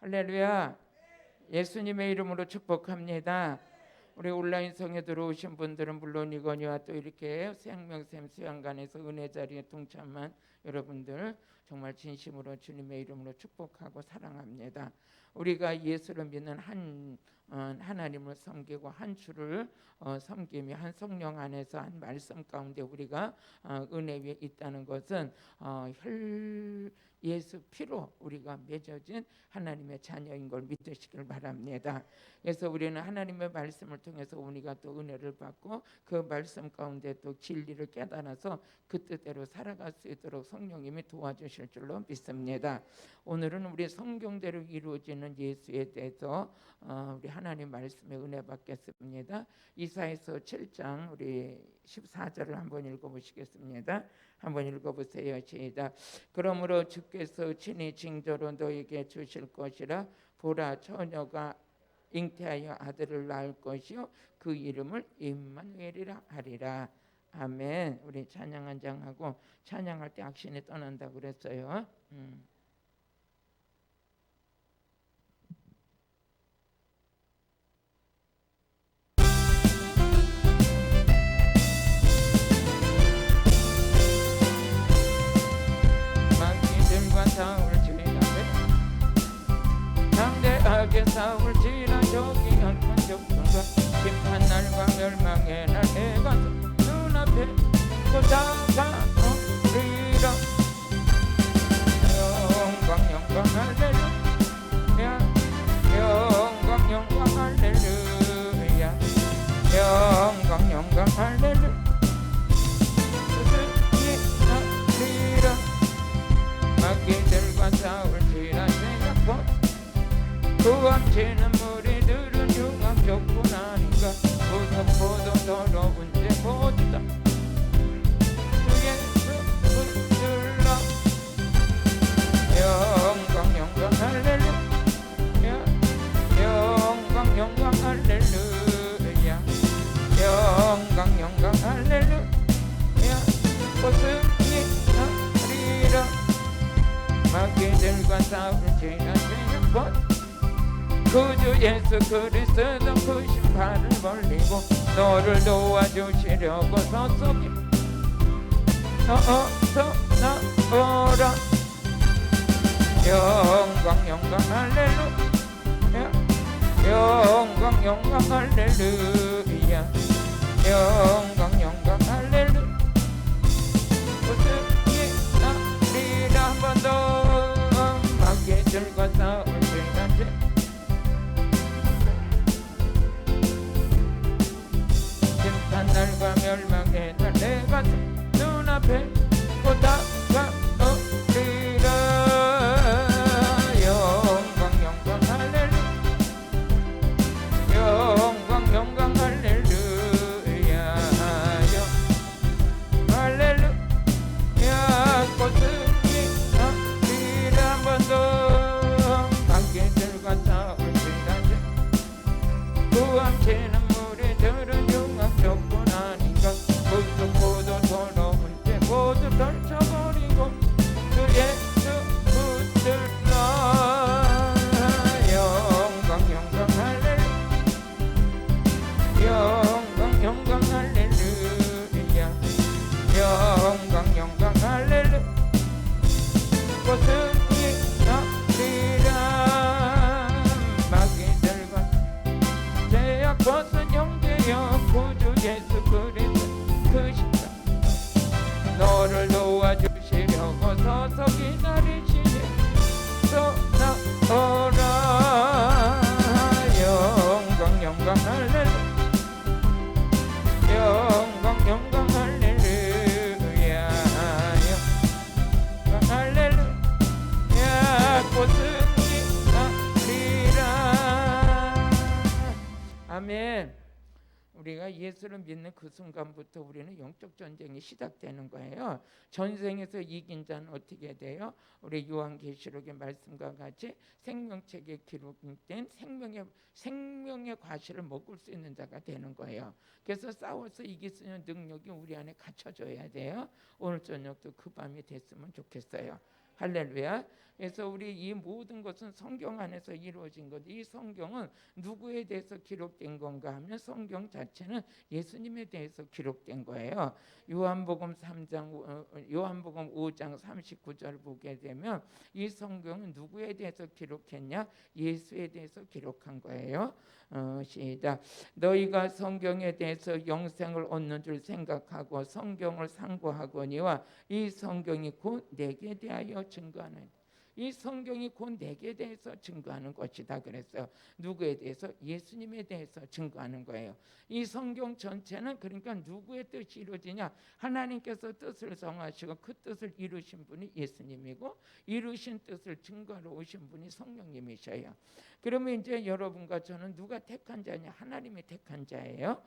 할렐루야. 예수님의 이름으로 축복합니다. 우리 온라인 성에 들어오신 분들은 물론이거니와 또 이렇게 생명샘 수양관에서 은혜 자리에 동참한 여러분들 정말 진심으로 주님의 이름으로 축복하고 사랑합니다. 우리가 예수를 믿는 하나님을 섬기고 한 주를 섬기며 한 성령 안에서 한 말씀 가운데 우리가 은혜 위에 있다는 것은 예수 피로 우리가 맺어진 하나님의 자녀인 걸 믿으시길 바랍니다. 그래서 우리는 하나님의 말씀을 통해서 우리가 또 은혜를 받고 그 말씀 가운데 또 진리를 깨달아서 그 뜻대로 살아갈 수 있도록 성령님이 도와주실 줄로 믿습니다. 오늘은 우리 성경대로 이루어지는 예수에 대해서 우리 하나님 말씀에 은혜 받겠습니다. 이사야서 7장 우리 14절을 한번 읽어보시겠습니다. 한번 읽어보세요. 시작. 그러므로 주께서 친히 징조로 너에게 주실 것이라. 보라, 처녀가 잉태하여 아들을 낳을 것이요 그 이름을 임마누엘이라 하리라. 아멘. 우리 찬양 한 장 하고 찬양할 때 악신이 떠난다고 그랬어요. 마귀들과 싸울 지나네 담대하게 싸울 지나 저기 한 적군과 심판날과 멸망의 날 내가 눈앞에 또 다가오리라. 영광 할렐루야. 영광 할렐루야. 영광 할렐루야. 마귀들과 싸울지라 생각보 구함치는 무리들은 흉악적군 아닌가. 무섭고도 더러운 데 보다 예수 붙들라. 영광 할렐루야. 영광 할렐루야. 영광 할렐루야. 고승이 하리라. 마귀들과 싸울지라 생각보 구주 예수 그리스도 그 신발을 벌리고 너를 도와주시려고 서서히 어서 나오라. 영광 할렐루야. 영광 할렐루야. 영광 할렐루야. 우승이 나리라. 한 번 더 마귀들과 싸울 때까지 심판날과 멸망의 날 내가 눈앞에 곧 다가오리라. 영광 할렐루야. 영광 할렐루야. 할렐루야. 고승이 하리라. 한 번 더 마귀들과 싸울 때까지 구함치는 무리들은 흉악적군 아닌가. 무섭고도 더러운 데 모두 덜쳐버리고 그 예수 붙들라. 영광 할렐루야. 영광 할렐루야. 영광 할렐루야. 고승이 나리라. 마귀들과 죄악 벗은 형제여 구주 예수 그리스도 그 십자 너를 도와주시려고 서서 기다리시니 또 나오라. 영광 할렐루야. 영광 할렐루야. 영광 할렐루야. 고승이 하리라. 아멘. 우리가 예수를 믿는 그 순간부터 우리는 영적 전쟁이 시작되는 거예요. 전생에서 이긴 자는 어떻게 돼요? 우리 요한계시록의 말씀과 같이 생명책에 기록된 생명의 과실을 먹을 수 있는 자가 되는 거예요. 그래서 싸워서 이길 수 있는 능력이 우리 안에 갖춰져야 돼요. 오늘 저녁도 그 밤이 됐으면 좋겠어요. 할렐루야. 그래서 우리 이 모든 것은 성경 안에서 이루어진 것. 이 성경은 누구에 대해서 기록된 건가 하면 성경 자체는 예수님에 대해서 기록된 거예요. 요한복음 5장 39절 보게 되면 이 성경은 누구에 대해서 기록했냐? 예수에 대해서 기록한 거예요. 시작. 너희가 성경에 대해서 영생을 얻는 줄 생각하고 성경을 상고하거니와 이 성경이 곧 내게 대하여 증거하는, 이 성경이 곧 내게 대해서 증거하는 것이다 그랬어요. 누구에 대해서? 예수님에 대해서 증거하는 거예요. 이 성경 전체는 그러니까 누구의 뜻이 이루어지냐? 하나님께서 뜻을 정하시고 그 뜻을 이루신 분이 예수님이고 이루신 뜻을 증거하러 오신 분이 성령님이셔요. 그러면 이제 여러분과 저는 누가 택한 자냐? 하나님이 택한 자예요.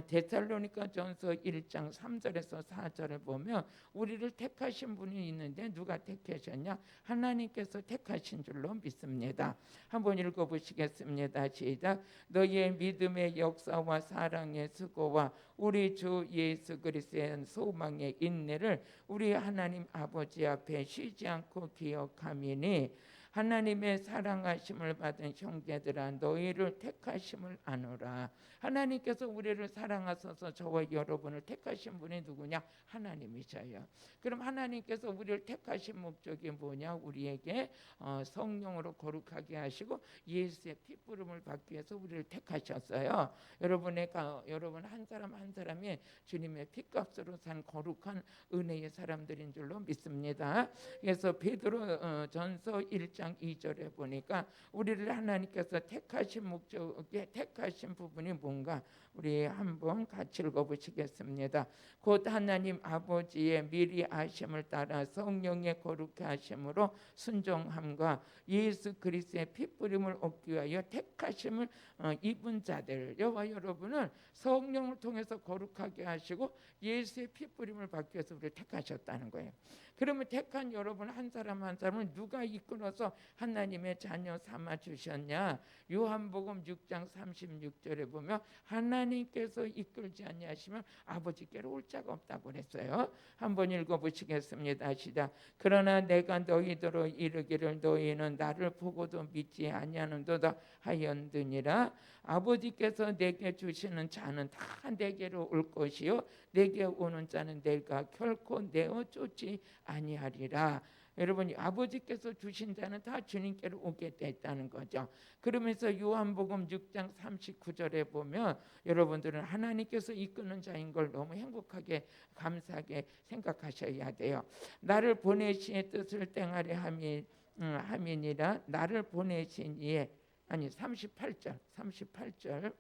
데살로니가전서 1장 3절에서 4절을 보면 우리를 택하신 분이 있는데 누가 택하셨냐? 하나님께서 택하신 줄로 믿습니다. 한번 읽어보시겠습니다. 시작. 너희의 믿음의 역사와 사랑의 수고와 우리 주 예수 그리스도의 소망의 인내를 우리 하나님 아버지 앞에 쉬지 않고 기억하미니 하나님의 사랑하심을 받은 형제들아 너희를 택하심을 아노라. 하나님께서 우리를 사랑하셔서 저와 여러분을 택하신 분이 누구냐? 하나님이셔요. 그럼 하나님께서 우리를 택하신 목적이 뭐냐? 우리에게 성령으로 거룩하게 하시고 예수의 피부름을 받기 위해서 우리를 택하셨어요. 여러분 한 사람 한 사람이 주님의 피값으로 산 거룩한 은혜의 사람들인 줄로 믿습니다. 그래서 베드로 전서 1장 2절에 보니까 우리를 하나님께서 택하신 목적에 택하신 부분이 뭔가 우리 한번 같이 읽어보시겠습니다. 곧 하나님 아버지의 미리 아심을 따라 성령의 거룩해 하심으로 순종함과 예수 그리스도의 피뿌림을 얻기 위하여 택하심을 입은 자들. 여호와 여러분은 성령을 통해서 거룩하게 하시고 예수의 피뿌림을 받기 위해서 우리를 택하셨다는 거예요. 그러면 택한 여러분 한 사람 한 사람을 누가 이끌어서 하나님의 자녀 삼아 주셨냐? 요한복음 6장 36절에 보면 하나님께서 이끌지 아니하시면 아버지께로 올 자가 없다고 그랬어요. 한번 읽어보시겠습니다. 시작. 그러나 내가 너희더러 이르기를 너희는 나를 보고도 믿지 아니하는도다 하였느니라. 아버지께서 내게 주시는 자는 다 내게로 올 것이요 내게 오는 자는 내가 결코 내어 쫓지 아니하리라. 여러분 아버지께서 주신 자는 다 주님께로 오게 됐다는 거죠. 그러면서 요한복음 6장 39절에 보면 여러분들은 하나님께서 이끄는 자인 걸 너무 행복하게 감사하게 생각하셔야 돼요. 나를 보내신 뜻을 땡하리 함이니라. 나를 보내신 이에 38절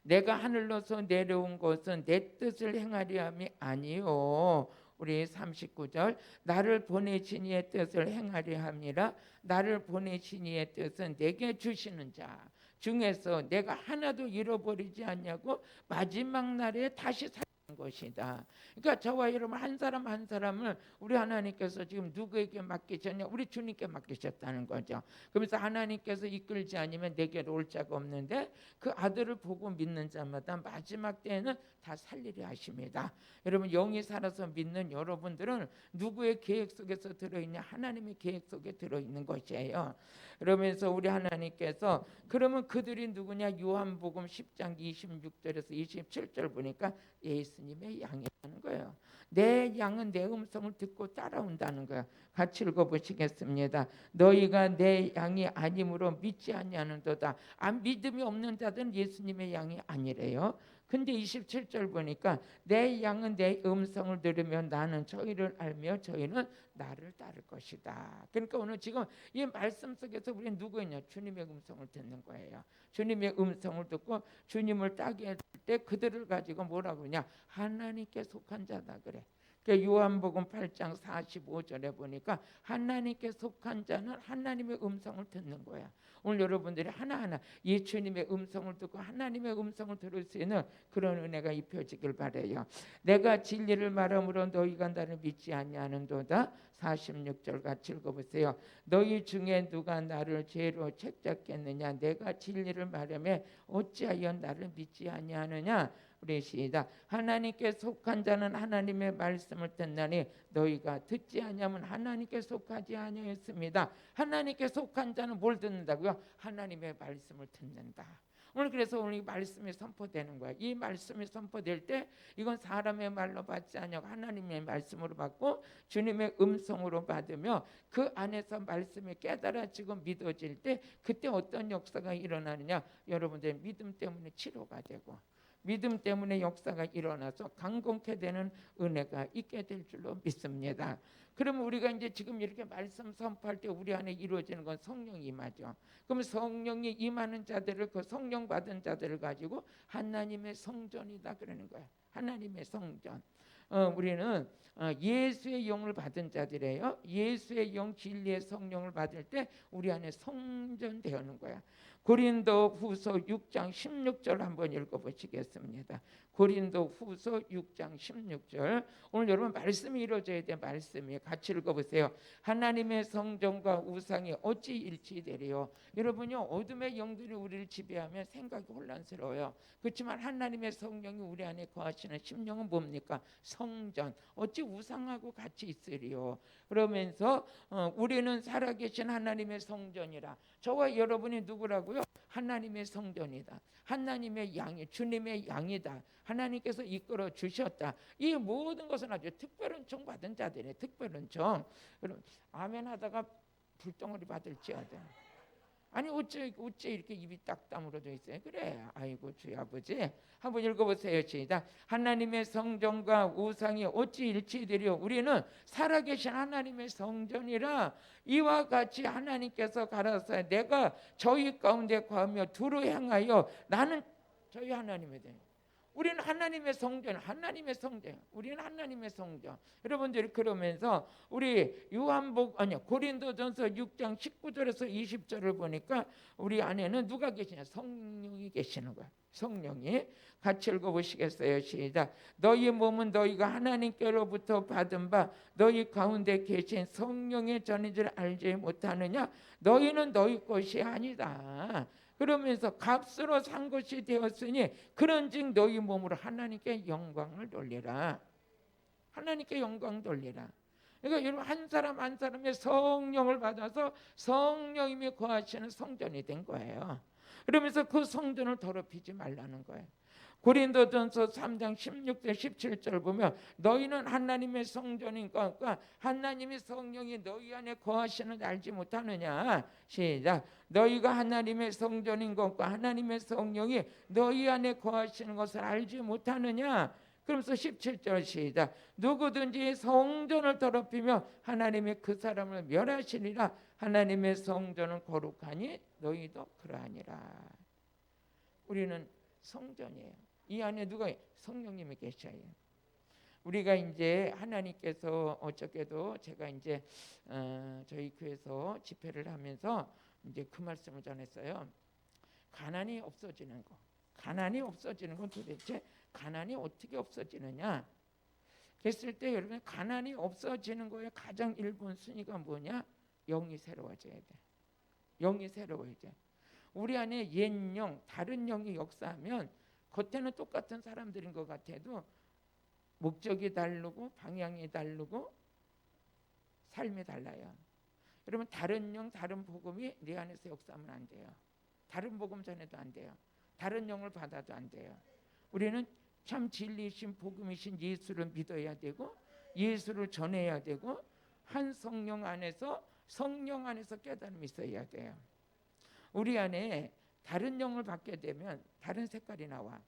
내가 하늘로서 내려온 것은 내 뜻을 행하려 함이 아니요. 우리 39절 나를 보내신 이의 뜻을 행하려 함이라. 나를 보내신 이의 뜻은 내게 주시는 자 중에서 내가 하나도 잃어버리지 않냐고 마지막 날에 다시 살리는 것이다. 그러니까 저와 여러분 한 사람 한 사람을 우리 하나님께서 지금 누구에게 맡기셨냐? 우리 주님께 맡기셨다는 거죠. 그러면서 하나님께서 이끌지 않으면 내게로 올 자가 없는데 그 아들을 보고 믿는 자마다 마지막 때에는 다 살리려 하십니다. 여러분 영이 살아서 믿는 여러분들은 누구의 계획 속에서 들어있냐? 하나님의 계획 속에 들어있는 것이에요. 그러면서 우리 하나님께서 그러면 그들이 누구냐? 요한복음 10장 26절에서 27절 보니까 예수님의 양이라는 거예요. 내 양은 내 음성을 듣고 따라온다는 거예요. 같이 읽어보시겠습니다. 너희가 내 양이 아님으로 믿지 아니하는도다. 믿음이 없는 자들은 예수님의 양이 아니래요. 근데 27절 보니까 내 양은 내 음성을 들으면 나는 저희를 알며 저희는 나를 따를 것이다. 그러니까 오늘 지금 이 말씀 속에서 우리는 누구냐? 주님의 음성을 듣는 거예요. 주님의 음성을 듣고 주님을 따게 할 때 그들을 가지고 뭐라고 그러냐? 하나님께 속한 자다 그래. 요한복음 8장 45절에 보니까 하나님께 속한 자는 하나님의 음성을 듣는 거야. 오늘 여러분들이 하나하나 이 주님의 음성을 듣고 하나님의 음성을 들을 수 있는 그런 은혜가 입혀지길 바라요. 내가 진리를 말함으로 너희가 나를 믿지 아니하는도다. 46절 같이 읽어보세요. 너희 중에 누가 나를 죄로 책잡겠느냐? 내가 진리를 말하며 어찌하여 나를 믿지 아니하느냐? 우리 시작. 하나님께 속한 자는 하나님의 말씀을 듣나니 너희가 듣지 아니하면 하나님께 속하지 아니하였습니다. 하나님께 속한 자는 뭘 듣는다고요? 하나님의 말씀을 듣는다. 오늘 그래서 오늘 이 말씀이 선포되는 거야. 이 말씀이 선포될 때 이건 사람의 말로 받지 아니하고 하나님의 말씀으로 받고 주님의 음성으로 받으며 그 안에서 말씀이 깨달아지고 믿어질 때 그때 어떤 역사가 일어나느냐? 여러분들 믿음 때문에 치료가 되고 믿음 때문에 역사가 일어나서 강건케 되는 은혜가 있게 될 줄로 믿습니다. 그러면 우리가 이제 지금 이렇게 말씀 선포할 때 우리 안에 이루어지는 건 성령이 임하죠. 그럼 성령이 임하는 자들을 그 성령 받은 자들을 가지고 하나님의 성전이다 그러는 거예요. 하나님의 성전. 우리는 예수의 영을 받은 자들이에요. 예수의 영 진리의 성령을 받을 때 우리 안에 성전 되는 거야. 고린도후서 6장 16절 한번 읽어보시겠습니다. 고린도후서 6장 16절. 오늘 여러분 말씀이 이루어져야 돼. 말씀이 같이 읽어보세요. 하나님의 성전과 우상이 어찌 일치되리요. 여러분요, 어둠의 영들이 우리를 지배하면 생각이 혼란스러워요. 그렇지만 하나님의 성령이 우리 안에 거하시는 심령은 뭡니까? 성전. 어찌 우상하고 같이 있으리요. 그러면서 우리는 살아계신 하나님의 성전이라. 저와 여러분이 누구라고요? 하나님의 성전이다. 하나님의 양이 주님의 양이다. 하나님께서 이끌어 주셨다. 이 모든 것은 아주 특별한 종 받은 자들이에요. 특별한 종. 여러분 아멘 하다가 불덩어리 받을지어다. 아니 어째 이렇게 입이 딱 다물어져 있어요? 그래. 아이고 주의 아버지. 한번 읽어보세요. 시작. 하나님의 성전과 우상이 어찌 일치되리요. 우리는 살아계신 하나님의 성전이라. 이와 같이 하나님께서 가라사대 내가 저희 가운데 거하며 두루 행하여 나는 저희 하나님에 대해. 우리는 하나님의 성전, 하나님의 성전. 우리는 하나님의 성전. 여러분들이 그러면서 우리 고린도전서 6장 19절에서 20절을 보니까 우리 안에는 누가 계시냐? 성령이 계시는 거야. 성령이. 같이 읽어보시겠어요? 시작. 너희 몸은 너희가 하나님께로부터 받은 바 너희 가운데 계신 성령의 전인 줄 알지 못하느냐? 너희는 너희 것이 아니다. 그러면서 값으로 산 것이 되었으니 그런즉 너희 몸으로 하나님께 영광을 돌리라. 하나님께 영광 돌리라. 그러니까 여러분 한 사람 한 사람의 성령을 받아서 성령님이 거하시는 성전이 된 거예요. 그러면서 그 성전을 더럽히지 말라는 거예요. 고린도전서 3장 16절 17절 보면 너희는 하나님의 성전이니까 하나님의 성령이 너희 안에 거하시는 알지 못하느냐. 시작. 너희가 하나님의 성전인 것과 하나님의 성령이 너희 안에 거하시는 것을 알지 못하느냐. 그러면서 17절 시작. 누구든지 성전을 더럽히며 하나님이 그 사람을 멸하시리라. 하나님의 성전은 거룩하니 너희도 그러하니라. 우리는 성전이에요. 이 안에 누가 성령님이 계셔요. 우리가 이제 하나님께서 어저께도 제가 이제 저희 교회에서 집회를 하면서 이제 그 말씀을 전했어요. 가난이 없어지는 거. 가난이 없어지는 건 도대체 가난이 어떻게 없어지느냐? 그랬을 때 여러분 가난이 없어지는 거에 가장 1번 순위가 뭐냐? 영이 새로워져야 돼. 영이 새로워야 돼. 우리 안에 옛 영, 다른 영이 역사하면 겉에는 똑같은 사람들인 것 같아도 목적이 다르고 방향이 다르고 삶이 달라요. 여러분 다른 영, 다른 복음이 내 안에서 역사하면 안 돼요. 다른 복음 전해도 안 돼요. 다른 영을 받아도 안 돼요. 우리는 참 진리이신 복음이신 예수를 믿어야 되고 예수를 전해야 되고 한 성령 안에서 깨달음이 있어야 돼요. 우리 안에 다른 영을 받게 되면 다른 색깔이 나와.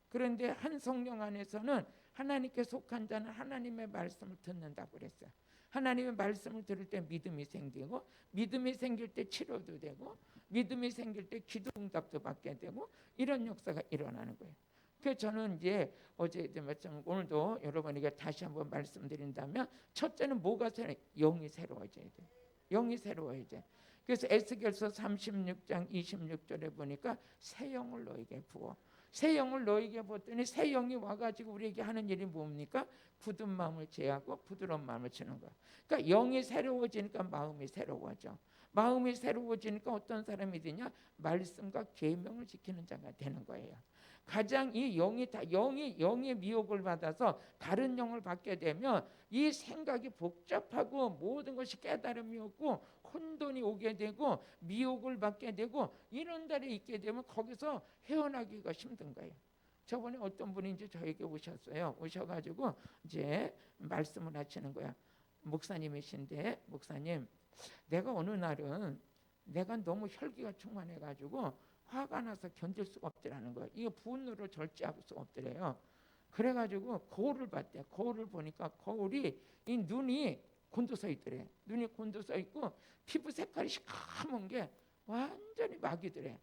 그런데 한 성령 안에서는 하나님께 속한 자는 하나님의 말씀을 듣는다고 그랬어요. 하나님의 말씀을 들을 때 믿음이 생기고 믿음이 생길 때 치료도 되고 믿음이 생길 때 기도 응답도 받게 되고 이런 역사가 일어나는 거예요. 그래서 저는 이제 어제 오늘도 여러분에게 다시 한번 말씀드린다면 첫째는 뭐가 새로워요? 영이 새로워져야 돼요. 영이 새로워야 돼. 그래서 에스겔서 36장 26절에 보니까 새 영을 너에게 부어. 새 영을 너에게 부었더니 새 영이 와가지고 우리에게 하는 일이 뭡니까? 굳은 마음을 제하고 부드러운 마음을 주는 거야. 그러니까 영이 새로워지니까 마음이 새로워져. 마음이 새로워지니까 어떤 사람이 되냐? 말씀과 계명을 지키는 자가 되는 거예요. 가장 이 영의 미혹을 받아서 다른 영을 받게 되면 이 생각이 복잡하고 모든 것이 깨달음이 없고 혼돈이 오게 되고 미혹을 받게 되고 이런 달에 있게 되면 거기서 헤어나기가 힘든 거예요. 저번에 어떤 분이 이제 저에게 오셨어요. 오셔가지고 이제 말씀을 하시는 거야. 목사님이신데, 목사님, 내가 어느 날은 내가 너무 혈기가 충만해가지고 화가 나서 견딜 수가 없더라는 거예요. 이게 분노를 절제할 수가 없더래요. 그래가지고 거울을 봤대. 거울을 보니까 거울이 이 눈이 곤두서 있더래. 눈이 곤두서 있고 피부 색깔이 시커먼 게 완전히 막이더래.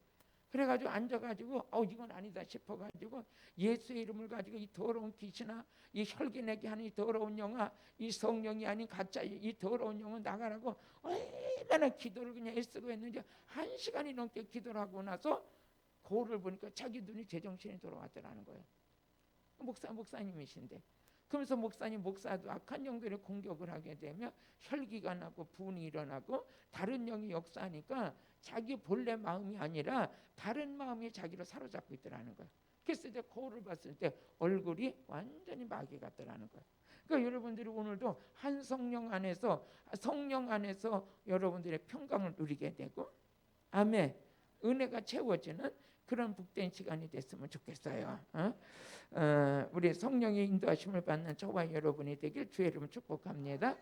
그래가지고 앉아가지고 이건 아니다 싶어가지고 예수의 이름을 가지고 이 더러운 귀신아, 이 혈기내게 하는 이 더러운 영아, 이 성령이 아닌 가짜 이 더러운 영은 나가라고 얼마나 기도를 그냥 애쓰고 했는지 1시간이 넘게 기도를 하고 나서 거울을 보니까 자기 눈이 제정신이 돌아왔더라는 거예요. 목사님이신데. 그러면서 목사도 악한 영들의 공격을 하게 되면 혈기가 나고 분이 일어나고 다른 영이 역사하니까 자기 본래 마음이 아니라 다른 마음이 자기를 사로잡고 있더라는 거예요. 그래서 이제 거울을 봤을 때 얼굴이 완전히 마귀 같더라는 거예요. 그러니까 여러분들이 오늘도 한 성령 안에서 여러분들의 평강을 누리게 되고, 아멘, 은혜가 채워지는 그런 복된 시간이 됐으면 좋겠어요. 우리 성령의 인도하심을 받는 저와 여러분이 되길 주의 이름 축복합니다.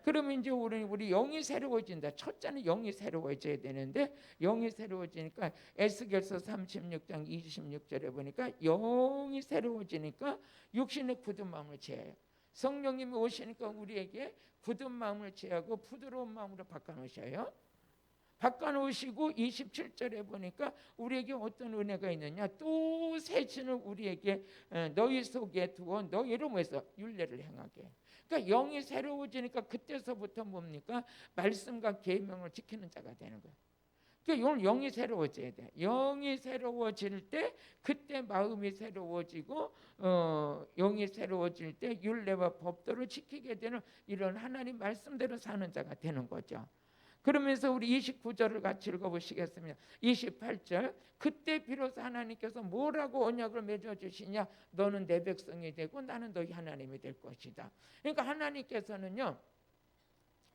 그러면 이제 우리 영이 새로워진다. 첫째는 영이 새로워져야 되는데, 영이 새로워지니까 에스겔서 36장 26절에 보니까 영이 새로워지니까 육신의 굳은 마음을 제해요. 성령님이 오시니까 우리에게 굳은 마음을 제하고 부드러운 마음으로 바꿔놓으셔요. 바꿔놓으시고 27절에 보니까 우리에게 어떤 은혜가 있느냐, 또 새 신을 우리에게 너희 속에 두어 너희로 모여서 율례를 행하게. 그러니까 영이 새로워지니까 그때서부터 뭡니까? 말씀과 계명을 지키는 자가 되는 거예요. 그러니까 영이 새로워져야 돼. 영이 새로워질 때 그때 마음이 새로워지고 영이 새로워질 때 율례와 법도를 지키게 되는 이런 하나님 말씀대로 사는 자가 되는 거죠. 그러면서 우리 29절을 같이 읽어보시겠습니다. 28절, 그때 비로소 하나님께서 뭐라고 언약을 맺어주시냐, 너는 내 백성이 되고 나는 너희 하나님이 될 것이다. 그러니까 하나님께서는요,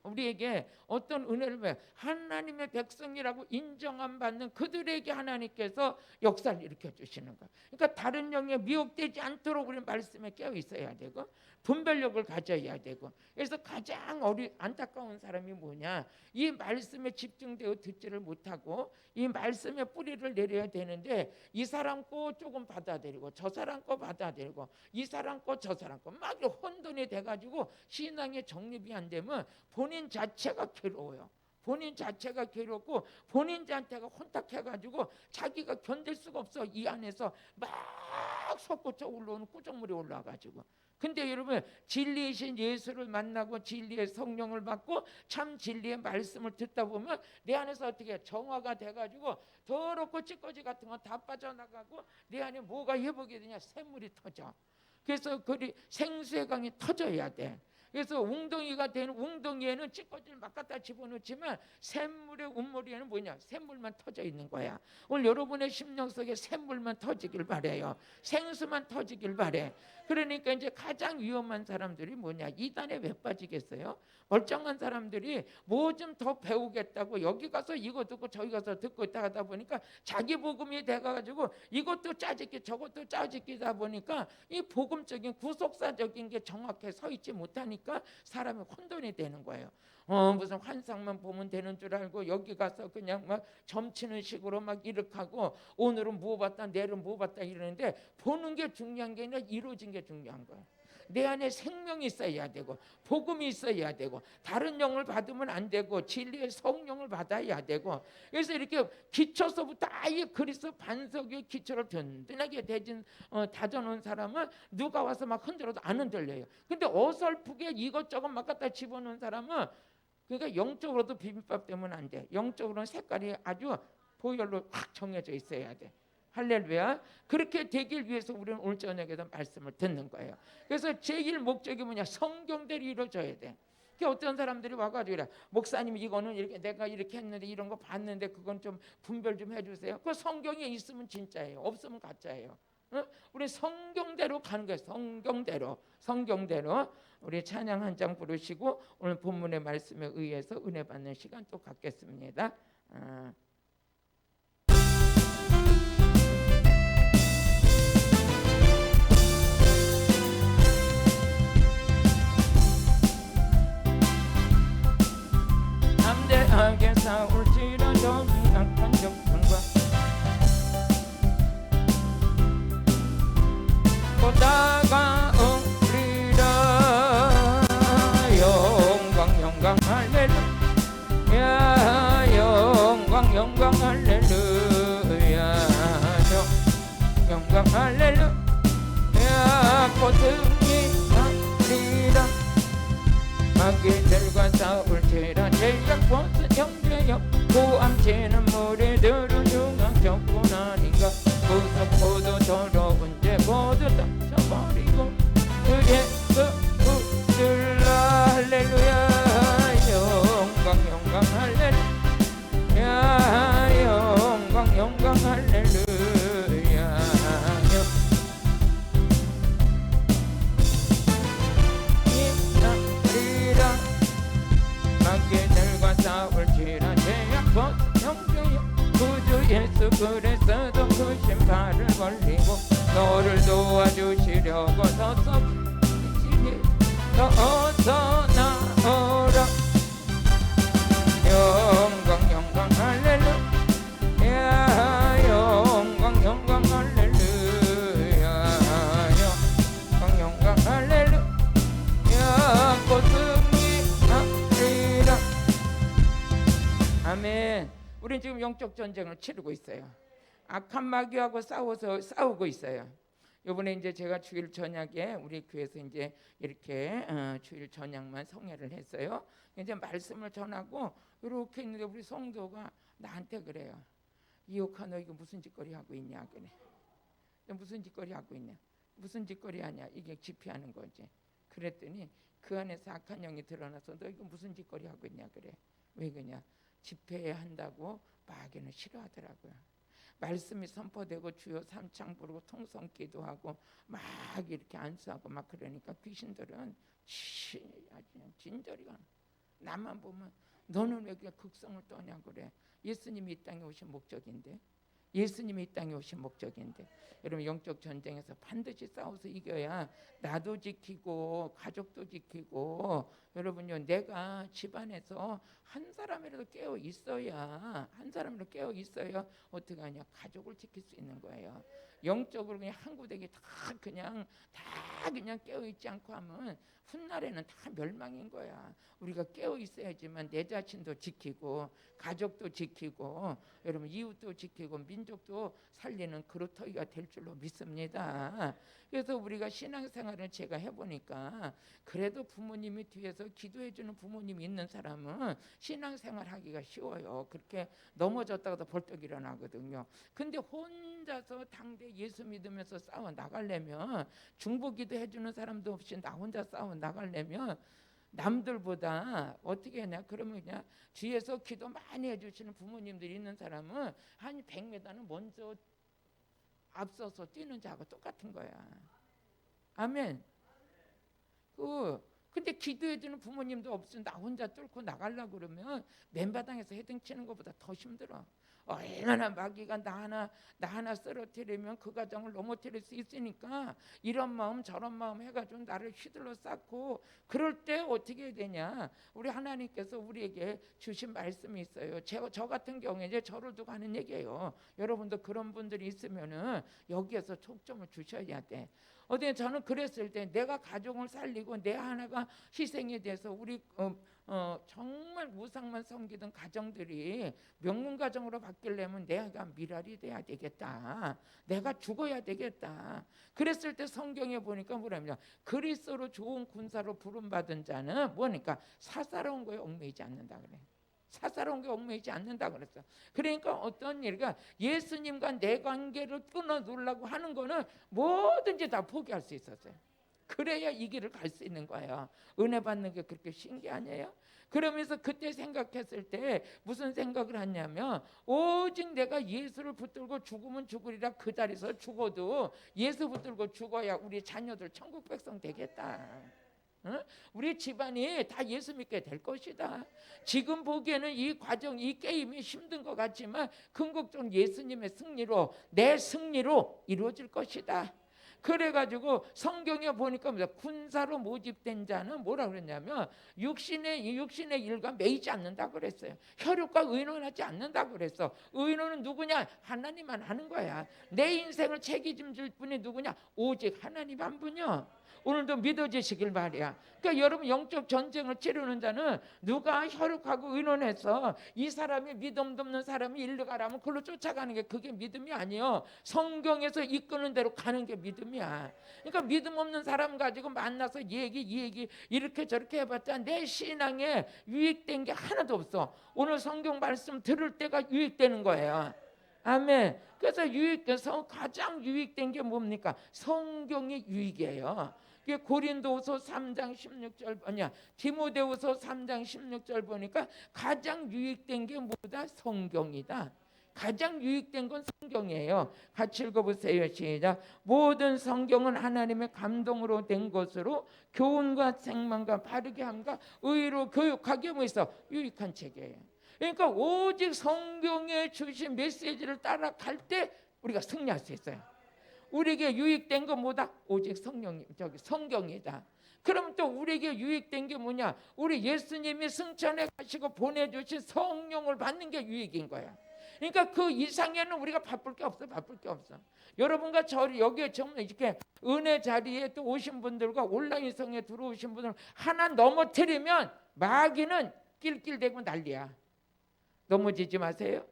우리에게 어떤 은혜를 왜 하나님의 백성이라고 인정함 받는 그들에게 하나님께서 역사를 일으켜 주시는 거예요. 그러니까 다른 영에 미혹되지 않도록 우리 말씀에 깨어 있어야 되고 분별력을 가져야 되고. 그래서 가장 안타까운 사람이 뭐냐, 이 말씀에 집중되어 듣지를 못하고 이 말씀에 뿌리를 내려야 되는데 이 사람 거 조금 받아들이고 저 사람 거 받아들이고 이 사람 거 저 사람 거 막 혼돈이 돼가지고 신앙의 정립이 안 되면 본인 자체가 괴로워요. 본인 자체가 괴롭고 본인 자체가 혼탁해가지고 자기가 견딜 수가 없어. 이 안에서 막 솟구쳐 올라오는 꾸정물이 올라와가지고. 근데 여러분, 진리이신 예수를 만나고 진리의 성령을 받고 참 진리의 말씀을 듣다 보면 내 안에서 어떻게 정화가 돼가지고 더럽고 찌꺼기 같은 거 다 빠져나가고 내 안에 뭐가 회복이 되냐, 샘물이 터져. 그래서 그 생수의 강이 터져야 돼. 그래서 웅덩이가 되는, 웅덩이에는 찌꺼기를 막 갖다 집어넣지만 샘물의 운머리에는 뭐냐, 샘물만 터져 있는 거야. 오늘 여러분의 심령 속에 샘물만 터지길 바래요. 생수만 터지길 바래. 그러니까 이제 가장 위험한 사람들이 뭐냐, 이단에 왜 빠지겠어요? 멀쩡한 사람들이 뭐 좀 더 배우겠다고 여기 가서 이거 듣고 저기 가서 듣고 있다 하다 보니까 자기 복음이 돼가지고 이것도 짜집기 저것도 짜집기다 보니까 이 복음적인 구속사적인 게 정확하게 서 있지 못하니까 사람이 혼돈이 되는 거예요. 무슨 환상만 보면 되는 줄 알고 여기 가서 그냥 막 점치는 식으로 막 이렇게하고 오늘은 뭐 봤다 내일은 뭐 봤다 이러는데, 보는 게 중요한 게 아니라 이루어진 게 중요한 거예요. 내 안에 생명이 있어야 되고 복음이 있어야 되고 다른 영을 받으면 안 되고 진리의 성령을 받아야 되고. 그래서 이렇게 기초서부터 아예 그리스도 반석 위에 기초를 든든하게 다져놓은 사람은 누가 와서 막 흔들어도 안 흔들려요. 근데 어설프게 이것저것 막 갖다 집어넣은 사람은, 그러니까 영적으로도 비빔밥 되면 안 돼. 영적으로는 색깔이 아주 보혈로 확 정해져 있어야 돼. 할렐루야. 그렇게 되길 위해서 우리는 오늘 저녁에도 말씀을 듣는 거예요. 그래서 제일 목적이 뭐냐, 성경대로 이루어져야 돼. 어떤 사람들이 와가지고 그래, 목사님 이거는 이렇게 내가 이렇게 했는데 이런 거 봤는데 그건 좀 분별 좀 해주세요. 그 성경에 있으면 진짜예요, 없으면 가짜예요. 우리 성경대로 가는 거예요. 성경대로 우리 찬양 한 장 부르시고 오늘 본문의 말씀에 의해서 은혜 받는 시간 또 갖겠습니다. 담대하게 싸울지라도 약한 적성과 또 다가오리라. 영광 할렐루야. 영광 할렐루야. 영광 할렐루야. 곧 승리하리라. 마귀들과 싸울지라. 제약보스 형제여 고함치는 무리들은 융합적군 아닌가. 무섭고도 더러운 죄 모두 덮쳐버리고 그의 그들라. 할렐루야. 영광 할렐루야. 영광 할렐루야. 이나리라. 마귀들과 싸울지라. 제약보스 형제여 구주 예수 그리스도 그 신발을 걸리고 너를 도와주시려고 서서히시니 너 어서 나오라. 영광 할렐루야. 영광 할렐루야. 영광 할렐루야. 곧 승리하리라. 아멘. 우린 지금 영적 전쟁을 치르고 있어요. 악한 마귀하고 싸우고 있어요. 이번에 이제 제가 주일 저녁에 우리 교회에서 이제 이렇게 주일 저녁만 성회를 했어요. 이제 말씀을 전하고 이렇게 있는데 우리 성도가 나한테 그래요. 이옥아 너 이거 무슨 짓거리 하고 있냐 그래. 너 무슨 짓거리 하고 있냐. 무슨 짓거리 하냐. 이게 집회하는 거지. 그랬더니 그 안에서 악한 영이 드러나서 너 이거 무슨 짓거리 하고 있냐 그래. 왜 그러냐. 집회해야 한다고 마귀는 싫어하더라고요. 말씀이 선포되고 주여 삼창 부르고 통성 기도하고 막 이렇게 안수하고 막 그러니까 귀신들은 진저리가 나만 보면 너는 왜 그냥 극성을 떠냐 그래. 예수님이 이 땅에 오신 목적인데. 예수님이 이 땅에 오신 목적인데. 여러분 영적 전쟁에서 반드시 싸워서 이겨야 나도 지키고 가족도 지키고. 여러분요 내가 집안에서 한 사람이라도 깨어 있어야 어떻게 하냐 가족을 지킬 수 있는 거예요. 영적으로 그냥 한 구데기 다 그냥 깨어 있지 않고 하면 훗날에는 다 멸망인 거야. 우리가 깨어 있어야지만 내 자신도 지키고 가족도 지키고 여러분 이웃도 지키고 민족도 살리는 그루터기가 될 줄로 믿습니다. 그래서 우리가 신앙생활을 제가 해보니까 그래도 부모님이 뒤에서 기도해주는 부모님이 있는 사람은 신앙생활하기가 쉬워요. 그렇게 넘어졌다가도 벌떡 일어나거든요. 근데 혼자서 당대 예수 믿으면서 싸워 나가려면 중보기도 해주는 사람도 없이 나 혼자 싸워 나가려면 남들보다 어떻게 하냐 그러면 그냥 뒤에서 기도 많이 해주시는 부모님들이 있는 사람은 한 100m는 먼저 앞서서 뛰는 자하고 똑같은 거야. 아멘. 근데 기도해주는 부모님도 없으면 나 혼자 뚫고 나가려고 그러면 맨바닥에서 헤딩 치는 것보다 더 힘들어. 얼마나 마귀가 나 하나 쓰러뜨리면 그 가정을 넘어뜨릴 수 있으니까 이런 마음 저런 마음 해가지고 나를 휘둘러 쌓고 그럴 때 어떻게 해야 되냐. 우리 하나님께서 우리에게 주신 말씀이 있어요. 저 같은 경우에 이제 저를 두고 하는 얘기예요. 여러분도 그런 분들이 있으면은 여기에서 초점을 주셔야 돼. 어디 저는 그랬을 때 내가 가족을 살리고 내 하나가 희생이 돼서 우리 정말 우상만 섬기던 가정들이 명문 가정으로 바뀌려면 내가 미랄이 돼야 되겠다. 내가 죽어야 되겠다. 그랬을 때 성경에 보니까 뭐랍니까? 그리스도로 좋은 군사로 부름받은 자는 뭐니까 사사로운 거에 얽매이지 않는다 그래. 사사로운 게 얽매이지 않는다 그랬어. 그러니까 어떤 일과 예수님과 내 관계를 끊어 놓으려고 하는 거는 뭐든지 다 포기할 수 있었어요. 그래야 이 길을 갈 수 있는 거예요. 은혜 받는 게 그렇게 쉬운 게 아니에요. 그러면서 그때 생각했을 때 무슨 생각을 했냐면, 오직 내가 예수를 붙들고 죽으면 죽으리라. 그 자리에서 죽어도 예수 붙들고 죽어야 우리 자녀들 천국 백성 되겠다. 응? 우리 집안이 다 예수 믿게 될 것이다. 지금 보기에는 이 과정, 이 게임이 힘든 것 같지만 궁극적으로 예수님의 승리로, 내 승리로 이루어질 것이다. 그래가지고 성경에 보니까 군사로 모집된 자는 뭐라 그랬냐면 육신의 일과 매이지 않는다 그랬어요. 혈육과 의논하지 않는다 그랬어. 의논은 누구냐? 하나님만 하는 거야. 내 인생을 책임질 분이 누구냐? 오직 하나님 한 분이요. 오늘도 믿어지시길 바래요. 그러니까 여러분, 영적 전쟁을 치르는 자는 누가 혈육하고 의논해서 이 사람이 믿음도 없는 사람이 일로 가라면 그걸로 쫓아가는 게 그게 믿음이 아니에요. 성경에서 이끄는 대로 가는 게 믿음이야. 그러니까 믿음 없는 사람 가지고 만나서 이 얘기 이렇게 저렇게 해봤자 내 신앙에 유익된 게 하나도 없어. 오늘 성경 말씀 들을 때가 유익되는 거예요. 아멘. 그래서 가장 유익된 게 뭡니까? 성경이 유익이에요. 고린도후서 3장 16절 아니야, 디모데후서 3장 16절 보니까 가장 유익된 게 뭐다? 성경이다. 가장 유익된 건 성경이에요. 같이 읽어보세요. 시작. 모든 성경은 하나님의 감동으로 된 것으로 교훈과 책망과 바르게 함과 의로 교육하기에 뭐 있어? 유익한 책이에요. 그러니까 오직 성경에 주신 메시지를 따라갈 때 우리가 승리할 수 있어요. 우리에게 유익된 건 뭐다? 오직 성경이다. 그럼 또 우리에게 유익된 게 뭐냐? 우리 예수님이 승천해 가시고 보내주신 성령을 받는 게 유익인 거야. 그러니까 그 이상에는 우리가 바쁠 게 없어. 여러분과 저를 여기에 정말 이렇게 은혜 자리에 또 오신 분들과 온라인성에 들어오신 분들 하나 넘어뜨리면 마귀는 낄낄대고 난리야. 넘어지지 마세요.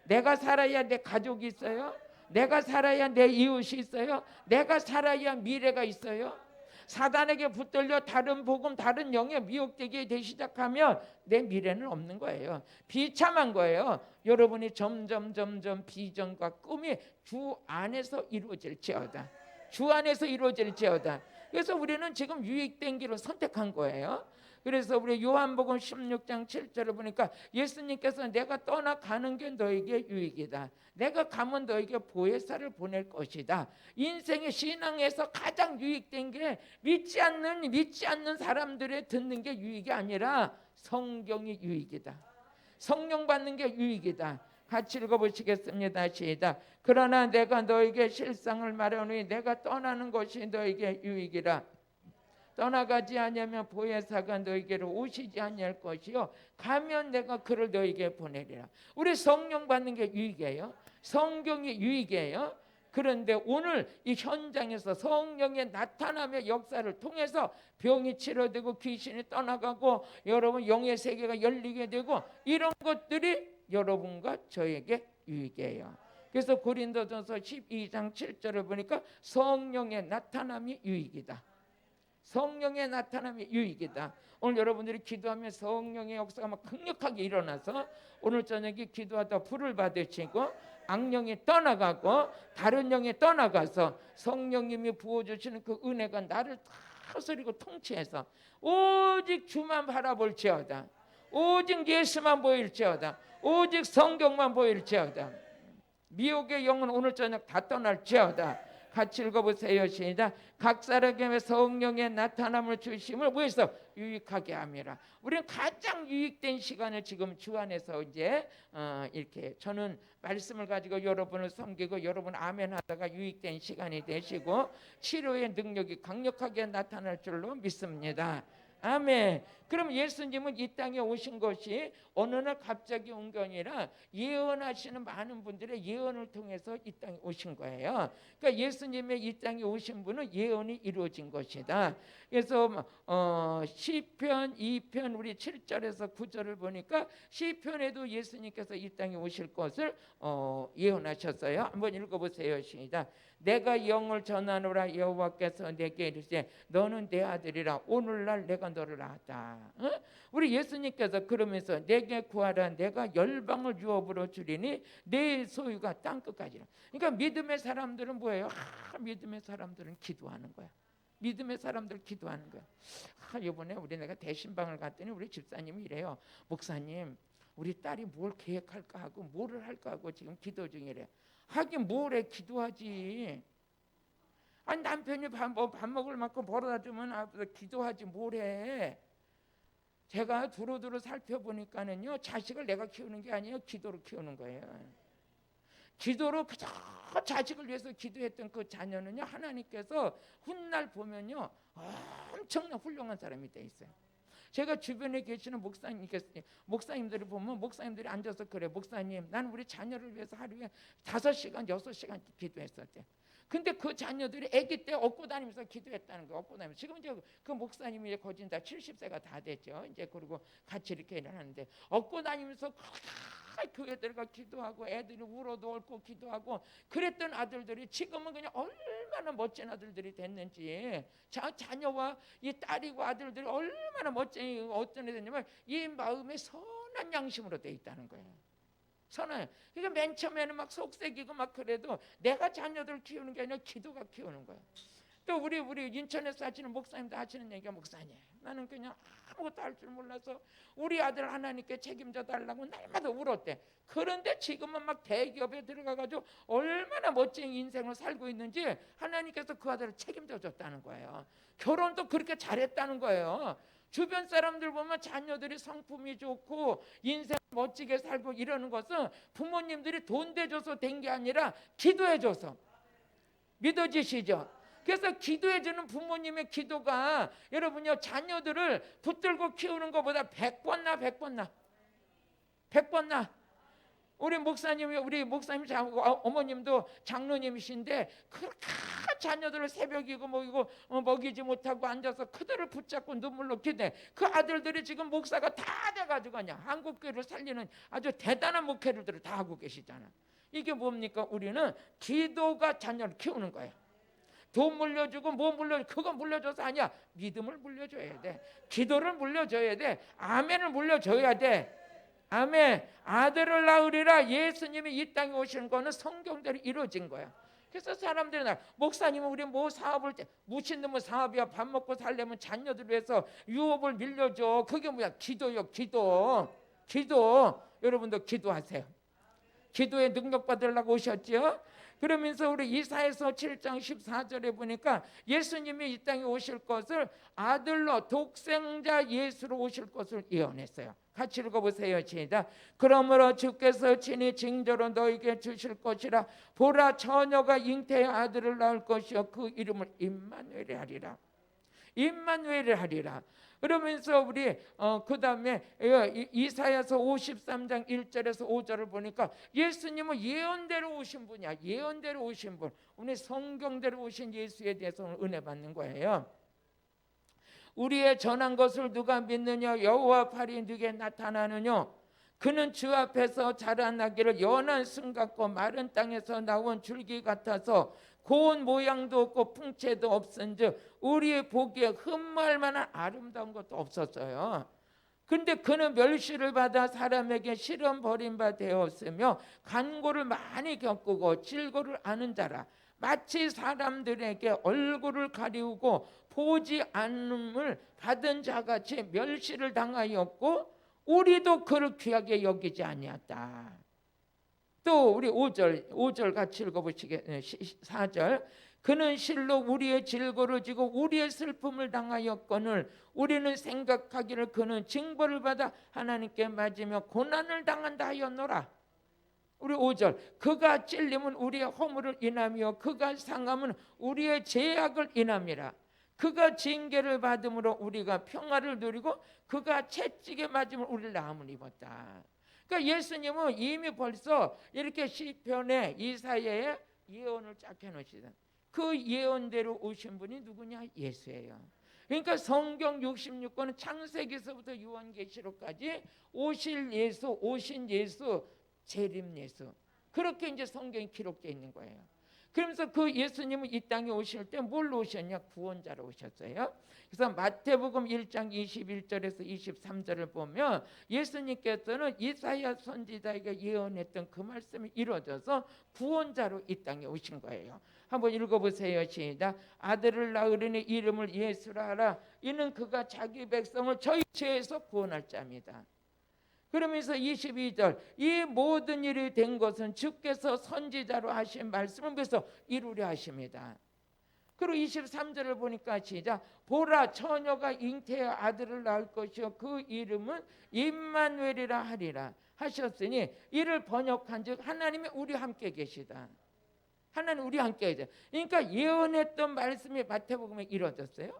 내가 살아야 내 가족이 있어요. 내가 살아야 내 이웃이 있어요. 내가 살아야 미래가 있어요. 사단에게 붙들려 다른 복음, 다른 영에 미혹되게 되기 시작하면 내 미래는 없는 거예요. 비참한 거예요. 여러분이 점점 비전과 꿈이 주 안에서 이루어질지어다. 그래서 우리는 지금 유익된 길을 선택한 거예요. 그래서 우리 요한복음 16장 7절을 보니까 예수님께서 내가 떠나가는 게 너에게 유익이다. 내가 가면 너에게 보혜사를 보낼 것이다. 인생의 신앙에서 가장 유익된 게 믿지 않는 사람들의 듣는 게 유익이 아니라 성경이 유익이다. 성령 받는 게 유익이다. 같이 읽어보시겠습니다. 시작. 그러나 내가 너에게 실상을 말하노니 내가 떠나는 것이 너에게 유익이라. 떠나가지 아니하면 보혜사가 너에게로 오시지 아니할 것이요 가면 내가 그를 너에게 보내리라. 우리 성령 받는 게 유익이에요. 성경이 유익이에요. 그런데 오늘 이 현장에서 성령의 나타남의 역사를 통해서 병이 치료되고 귀신이 떠나가고 여러분 영의 세계가 열리게 되고 이런 것들이 여러분과 저에게 유익이에요. 그래서 고린도전서 12장 7절을 보니까 성령의 나타남이 유익이다. 성령의 나타남이 유익이다. 오늘 여러분들이 기도하면 성령의 역사가 막 강력하게 일어나서 오늘 저녁에 기도하다 불을 받으시고 악령이 떠나가고 다른 영이 떠나가서 성령님이 부어주시는 그 은혜가 나를 다스리고 통치해서 오직 주만 바라볼지어다. 오직 예수만 보일지어다. 오직 성경만 보일지어다. 미혹의 영은 오늘 저녁 다 떠날지어다. 같이 읽어보세요. 시작. 각 사람에게 성령의 나타남을 주심을 뭐해서 유익하게 함이라. 우리는 가장 유익된 시간을 지금 주 안에서 이제 이렇게 저는 말씀을 가지고 여러분을 섬기고 여러분 아멘 하다가 유익된 시간이 되시고 치료의 능력이 강력하게 나타날 줄로 믿습니다. 아멘. 그럼 예수님은 이 땅에 오신 것이 어느 날 갑자기 온 게 아니라 예언하시는 많은 분들의 예언을 통해서 이 땅에 오신 거예요. 그러니까 예수님의 이 땅에 오신 분은 예언이 이루어진 것이다. 그래서 시편 2편 우리 7절에서 9절을 보니까 시편에도 예수님께서 이 땅에 오실 것을 예언하셨어요. 한번 읽어보세요. 시작. 내가 영을 전하노라. 여호와께서 내게 이르시되 너는 내 아들이라. 오늘날 내가 너를 낳았다. 우리 예수님께서 그러면서 내게 구하라. 내가 열방을 유업으로 주리니 내 소유가 땅끝까지라. 그러니까 믿음의 사람들은 뭐예요? 믿음의 사람들은 기도하는 거야. 믿음의 사람들 기도하는 거야. 이번에 내가 대신방을 갔더니 우리 집사님이 이래요. 목사님, 우리 딸이 뭘 계획할까 하고 뭐를 할까 하고 지금 기도 중이래. 하긴 뭐래, 기도하지. 아니 남편이 밥 먹을 만큼 벌어다 주면 기도하지 뭐래. 제가 두루두루 살펴보니까는요, 자식을 내가 키우는 게 아니에요. 기도로 키우는 거예요. 기도로 그저 자식을 위해서 기도했던 그 자녀는요, 하나님께서 훗날 보면요 엄청난 훌륭한 사람이 돼 있어요. 제가 주변에 계시는 목사님들을 보면 목사님들이 앉아서 그래. 목사님, 나는 우리 자녀를 위해서 하루에 5시간 6시간 기도했었대. 근데 그 자녀들이 아기 때 업고 다니면서 기도했다는 거. 업고 다니면서 지금 이제 그 목사님이 거진 다 70세가 다 됐죠. 이제 그리고 같이 이렇게 일하는데 업고 다니면서 교회 들어가 기도하고 애들이 울어도 옳고 기도하고 그랬던 아들들이 지금은 그냥 얼마나 멋진 아들들이 됐는지, 자녀와 이 딸이고 아들들이 얼마나 멋진 어떤 애 됐냐면 이 마음에 선한 양심으로 돼 있다는 거예요. 선한. 그러니까 맨 처음에는 막 속색이고 막 그래도 내가 자녀들 키우는 게 아니라 기도가 키우는 거예요. 또 우리 인천에서 하시는 목사님도 하시는 얘기가, 목사님, 나는 그냥 아무것도 할 줄 몰라서 우리 아들 하나님께 책임져 달라고 날마다 울었대. 그런데 지금은 막 대기업에 들어가가지고 얼마나 멋진 인생을 살고 있는지 하나님께서 그 아들을 책임져 줬다는 거예요. 결혼도 그렇게 잘했다는 거예요. 주변 사람들 보면 자녀들이 성품이 좋고 인생 멋지게 살고 이러는 것은 부모님들이 돈 대줘서 된 게 아니라 기도해줘서. 믿어지시죠? 그래서 기도해주는 부모님의 기도가 여러분요, 자녀들을 붙들고 키우는 것보다 100번 나. 우리 목사님 어머님도 장로님이신데 그렇게 자녀들을 새벽이고 먹이지 못하고 앉아서 그들을 붙잡고 눈물로 기대. 그 아들들이 지금 목사가 다 돼가지고 그냥 한국교회를 살리는 아주 대단한 목회들을 다 하고 계시잖아. 이게 뭡니까? 우리는 기도가 자녀를 키우는 거예요. 돈 물려주고 뭐 물려주고 그거 물려줘서 아니야. 믿음을 물려줘야 돼. 기도를 물려줘야 돼. 아멘을 물려줘야 돼. 아멘. 아들을 낳으리라. 예수님이 이 땅에 오시는 거는 성경대로 이루어진 거야. 그래서 사람들이 목사님은 우리 뭐 사업을 무슨 놈의 사업이야. 밥 먹고 살려면 자녀들 위해서 유업을 밀려줘. 그게 뭐야? 기도요. 기도. 여러분도 기도하세요. 기도에 능력 받으려고 오셨죠? 그러면서 우리 이사야서 7장 14절에 보니까 예수님이 이 땅에 오실 것을 아들로 독생자 예수로 오실 것을 예언했어요. 같이 읽어보세요. 시작. 그러므로 주께서 친히 징조로 너에게 주실 것이라. 보라, 처녀가 잉태의 아들을 낳을 것이요 그 이름을 임마누엘이 하리라. 그러면서 우리 그 다음에 이사야서 53장 1절에서 5절을 보니까 예수님은 예언대로 오신 분이야. 예언대로 오신 분. 오늘 성경대로 오신 예수에 대해서 은혜 받는 거예요. 우리의 전한 것을 누가 믿느냐? 여호와 팔이 누게 나타나느냐? 그는 주 앞에서 자라나기를 연한 승 같고 마른 땅에서 나온 줄기 같아서 고운 모양도 없고 풍채도 없은즉 우리의 보기에 흠모할 만한 아름다운 것도 없었어요. 근데 그는 멸시를 받아 사람에게 시험 버림바 되었으며 간고를 많이 겪고 질고를 아는 자라. 마치 사람들에게 얼굴을 가리우고 보지 않음을 받은 자같이 멸시를 당하였고 우리도 그를 귀하게 여기지 아니었다. 또 우리 5절 같이 읽어보시겠어요. 4절. 그는 실로 우리의 질고를 지고 우리의 슬픔을 당하였거늘 우리는 생각하기를 그는 징벌을 받아 하나님께 맞으며 고난을 당한다 하였노라. 우리 5절. 그가 찔림은 우리의 허물을 인하며 그가 상함은 우리의 죄악을 인함이라. 그가 징계를 받음으로 우리가 평화를 누리고 그가 채찍에 맞음으로 우리를 나음을 입었다. 그러니까 예수님은 이미 벌써 이렇게 시편에 이사야의 예언을 쫙 해놓으시다. 그 예언대로 오신 분이 누구냐? 예수예요. 그러니까 성경 66권은 창세기서부터 요한계시록까지 오신 예수, 재림 예수, 그렇게 이제 성경이 기록되어 있는 거예요. 그러면서 그 예수님은 이 땅에 오실 때 뭘로 오셨냐? 구원자로 오셨어요. 그래서 마태복음 1장 21절에서 23절을 보면 예수님께서는 이사야 선지자에게 예언했던 그 말씀이 이루어져서 구원자로 이 땅에 오신 거예요. 한번 읽어보세요. 시작. 아들을 낳으리니 이름을 예수라 하라. 이는 그가 자기 백성을 저희 죄에서 구원할 자입니다. 그러면서 22절, 이 모든 일이 된 것은 주께서 선지자로 하신 말씀을 위해서 이루려 하십니다. 그리고 23절을 보니까 시작. 보라, 처녀가 잉태의 아들을 낳을 것이요 그 이름은 임마누엘이라 하리라 하셨으니, 이를 번역한즉 하나님이 우리 함께 계시다. 하나님 우리 함께 계시다. 그러니까 예언했던 말씀이 마태복음에 이루어졌어요.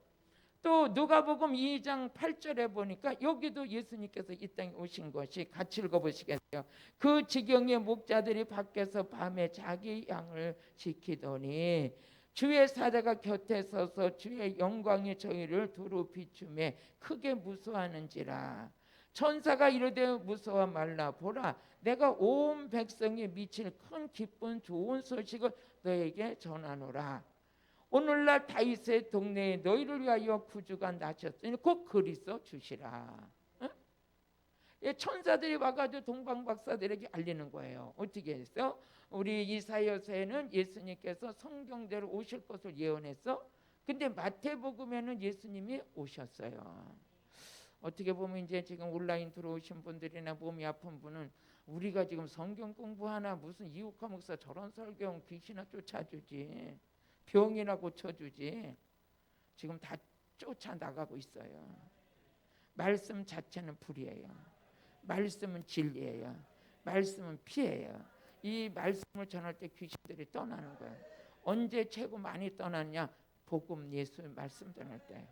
또 누가복음 2장 8절에 보니까 여기도 예수님께서 이 땅에 오신 것이, 같이 읽어보시겠어요? 그 지경의 목자들이 밖에서 밤에 자기 양을 지키더니 주의 사자가 곁에 서서 주의 영광이 저희를 두루 비추매 크게 무서워하는지라. 천사가 이르되 무서워 말라. 보라, 내가 온 백성이 미칠 큰 기쁜 좋은 소식을 너에게 전하노라. 오늘날 다윗의 동네에 너희를 위하여 구주가 나셨으니 곧 그리스도 주시라. 응? 천사들이 와가지고 동방박사들에게 알리는 거예요. 어떻게 했어? 우리 이사야서에는 예수님께서 성경대로 오실 것을 예언했어. 근데 마태복음에는 예수님이 오셨어요. 어떻게 보면 이제 지금 온라인 들어오신 분들이나 몸이 아픈 분은 우리가 지금 성경 공부하나 무슨 이욱하 목사 저런 설경 귀신이나 쫓아주지, 병이나 고쳐주지, 지금 다 쫓아나가고 있어요. 말씀 자체는 불이에요. 말씀은 진리예요. 말씀은 피예요. 이 말씀을 전할 때 귀신들이 떠나는 거예요. 언제 최고 많이 떠났냐? 복음, 예수 말씀 전할 때.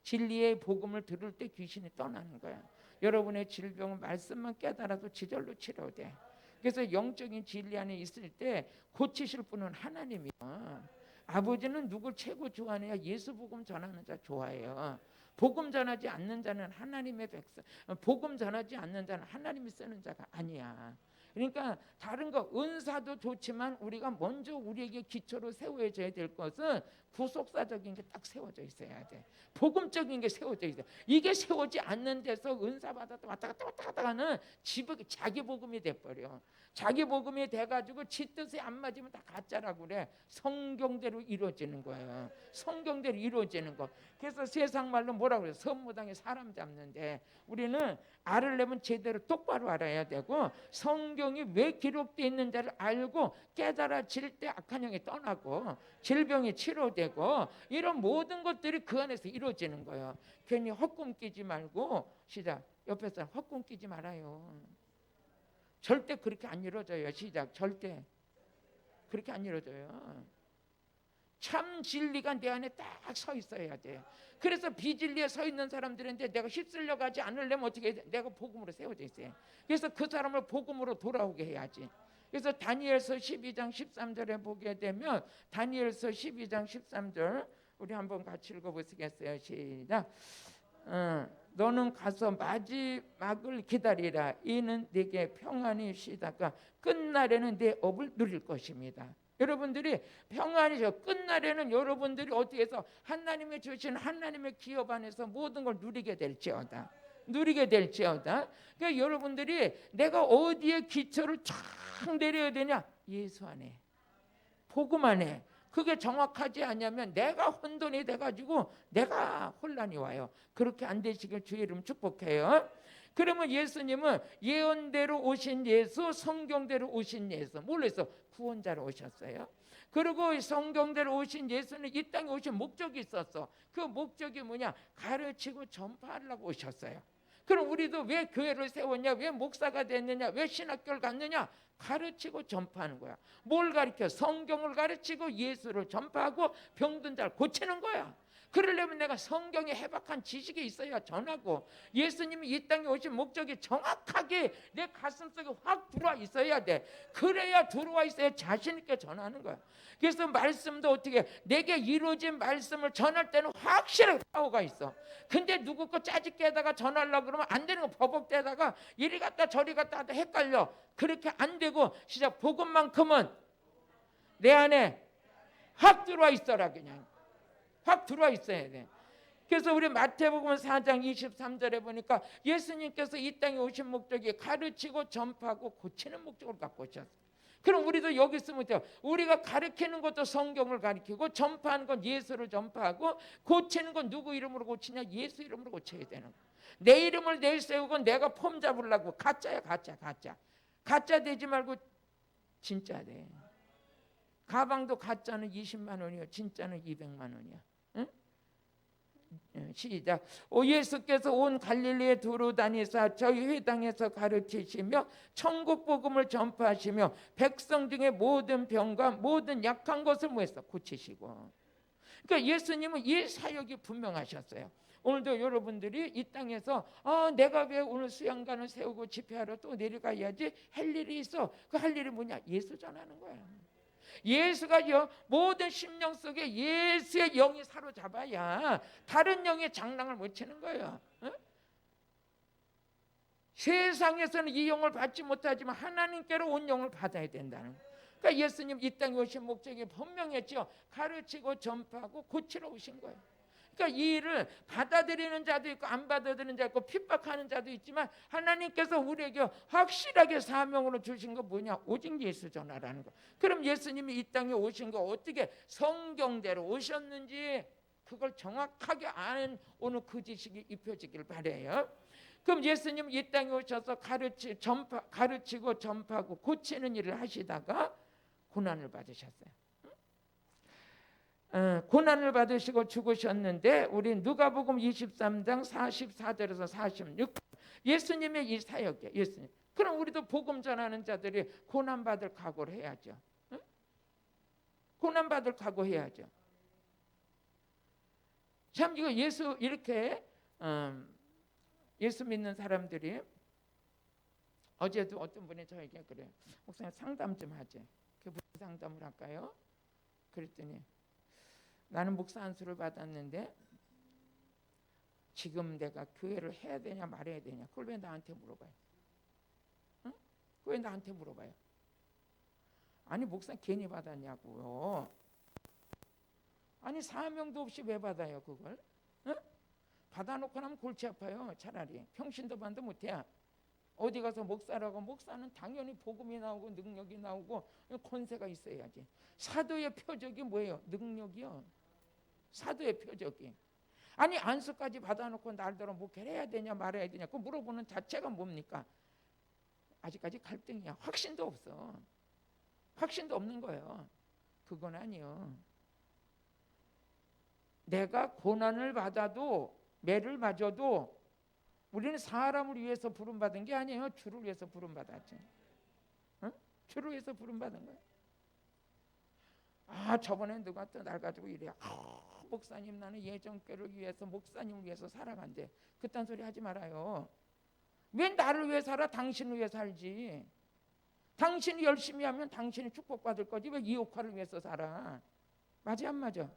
진리의 복음을 들을 때 귀신이 떠나는 거야. 여러분의 질병은 말씀만 깨달아도 지절로 치료돼. 그래서 영적인 진리 안에 있을 때 고치실 분은 하나님이야. 아버지는 누굴 최고 좋아하느냐? 예수 복음 전하는 자 좋아해요. 복음 전하지 않는 자는 하나님의 백성, 복음 전하지 않는 자는 하나님이 쓰는 자가 아니야. 그러니까 다른 거 은사도 좋지만 우리가 먼저 우리에게 기초로 세워져야 될 것은 구속사적인 게 딱 세워져 있어야 돼. 복음적인 게 세워져 있어요. 이게 세워지 않는 데서 은사 받았다 왔다 갔다 왔다 갔다 하는 자기 복음이 돼버려. 자기 복음이 돼가지고 지 뜻에 안 맞으면 다 가짜라고 그래. 성경대로 이루어지는 거예요. 성경대로 이루어지는 거. 그래서 세상 말로 뭐라고 그래요? 선무당에 사람 잡는데 우리는 알을 내면 제대로 똑바로 알아야 되고, 성경이 왜 기록되어 있는지를 알고 깨달아질 때 악한 영이 떠나고 질병이 치료되고 이런 모든 것들이 그 안에서 이루어지는 거예요. 괜히 헛꿈 끼지 말고, 시작. 옆에 사람 헛꿈 끼지 말아요. 절대 그렇게 안 이루어져요. 시작. 절대 그렇게 안 이루어져요. 참 진리가 내 안에 딱 서 있어야 돼. 그래서 비진리에 서 있는 사람들인데 내가 휩쓸려 가지 않으려면 어떻게 해야 돼? 내가 복음으로 세워져 있어요. 그래서 그 사람을 복음으로 돌아오게 해야지. 그래서 다니엘서 12장 13절에 보게 되면, 다니엘서 12장 13절 우리 한번 같이 읽어보시겠어요? 시작. 너는 가서 마지막을 기다리라. 이는 네게 평안이 쉬다가 끝날에는 내 업을 누릴 것입니다. 여러분들이 평안이죠. 끝날에는 여러분들이 어떻게 해서 하나님이 주신 하나님의 기업 안에서 모든 걸 누리게 될지어다. 누리게 될지어다. 그러니까 여러분들이 내가 어디에 기초를 쫙 내려야 되냐? 예수 안에, 복음 안에. 그게 정확하지 않냐면 내가 혼돈이 돼가지고 내가 혼란이 와요. 그렇게 안 되시길 주의 이름 축복해요. 그러면 예수님은 예언대로 오신 예수, 성경대로 오신 예수, 뭘로 해서 구원자로 오셨어요. 그리고 성경대로 오신 예수는 이 땅에 오신 목적이 있었어. 그 목적이 뭐냐? 가르치고 전파하려고 오셨어요. 그럼 우리도 왜 교회를 세웠냐? 왜 목사가 됐느냐? 왜 신학교를 갔느냐? 가르치고 전파하는 거야. 뭘 가르쳐? 성경을 가르치고 예수를 전파하고 병든 자를 고치는 거야. 그러려면 내가 성경에 해박한 지식이 있어야 전하고, 예수님이 이 땅에 오신 목적이 정확하게 내 가슴속에 확 들어와 있어야 돼. 그래야 들어와 있어야 자신 있게 전하는 거야. 그래서 말씀도 어떻게, 내게 이루어진 말씀을 전할 때는 확실하게 파워가 있어. 근데 누구 거 짜집게다가 전하려고 그러면 안 되는 거, 버벅대다가 이리 갔다 저리 갔다 하다 헷갈려. 그렇게 안 되고, 시작. 복음만큼은 내 안에 확 들어와 있어라. 그냥 확 들어와 있어야 돼. 그래서 우리 마태복음 4장 23절에 보니까 예수님께서 이 땅에 오신 목적이 가르치고 전파하고 고치는 목적을 갖고 오셨어요. 그럼 우리도 여기 있으면 돼요. 우리가 가르치는 것도 성경을 가르치고 전파하는 건 예수를 전파하고 고치는 건 누구 이름으로 고치냐? 예수 이름으로 고쳐야 되는 거예요. 내 이름을 내세우고 내가 폼 잡으려고 가짜야. 가짜 되지 말고 진짜 돼. 가방도 가짜는 20만 원이요 진짜는 200만 원이야. 응? 시작. 예수께서 온 갈릴리에 두루 다니사 저희 회당에서 가르치시며 천국 복음을 전파하시며 백성 중에 모든 병과 모든 약한 것을 뭐했어? 고치시고. 그러니까 예수님은 이 사역이 분명하셨어요. 오늘도 여러분들이 이 땅에서 내가 왜 오늘 수양관을 세우고 집회하러 또 내려가야지 할 일이 있어. 그 할 일이 뭐냐? 예수 전하는 거야. 예수가요 모든 심령 속에 예수의 영이 사로잡아야 다른 영의 장난을 못 치는 거예요. 어? 세상에서는 이 영을 받지 못하지만 하나님께로 온 영을 받아야 된다는 거예요. 그러니까 예수님 이 땅에 오신 목적이 분명했죠. 가르치고 전파하고 고치러 오신 거예요. 그러니까 이 일을 받아들이는 자도 있고 안 받아들이는 자도 있고 핍박하는 자도 있지만 하나님께서 우리에게 확실하게 사명으로 주신 거 뭐냐? 오직 예수 전하라는 거. 그럼 예수님이 이 땅에 오신 거 어떻게 성경대로 오셨는지 그걸 정확하게 아는 오늘 그 지식이 입혀지길 바라요. 그럼 예수님 이 땅에 오셔서 가르치고 전파하고 고치는 일을 하시다가 고난을 받으셨어요. 고난을 받으시고 죽으셨는데 우리 누가복음 23장 44절에서 46 예수님의 이 사역이에요. 예수님. 그럼 우리도 복음 전하는 자들이 고난 받을 각오를 해야죠. 응? 고난 받을 각오해야죠. 참 이거 예수 이렇게 예수 믿는 사람들이 어제도 어떤 분이 저에게 그래요. 목사님 상담 좀 하지. 그 무슨 상담을 할까요? 그랬더니 나는 목사 안수를 받았는데 지금 내가 교회를 해야 되냐 말아야 되냐 그걸 왜 나한테 물어봐요? 응? 왜 나한테 물어봐요? 아니 목사 괜히 받았냐고요. 아니 사명도 없이 왜 받아요 그걸? 응? 받아놓고 나면 골치 아파요. 차라리 평신도 반도 못해. 어디 가서 목사라고 목사는 당연히 복음이 나오고 능력이 나오고 권세가 있어야지. 사도의 표적이 뭐예요? 능력이요. 사도의 표적이. 아니 안수까지 받아놓고 날더러 목회를 해야 되냐 말아야 되냐 그 물어보는 자체가 뭡니까? 아직까지 갈등이야. 확신도 없어. 확신도 없는 거예요. 그건 아니요. 내가 고난을 받아도 매를 맞아도 우리는 사람을 위해서 부름받은 게 아니에요. 주를 위해서 부름받았지. 응? 주를 위해서 부름받은 거예요. 저번에 누가 또 날 가지고 이래. 목사님 나는 예전교를 위해서 목사님을 위해서 살아간대. 그딴 소리 하지 말아요. 왜 나를 위해 살아? 당신을 위해 살지. 당신이 열심히 하면 당신이 축복받을 거지. 왜 이 역할을 위해서 살아? 맞아 안 맞아?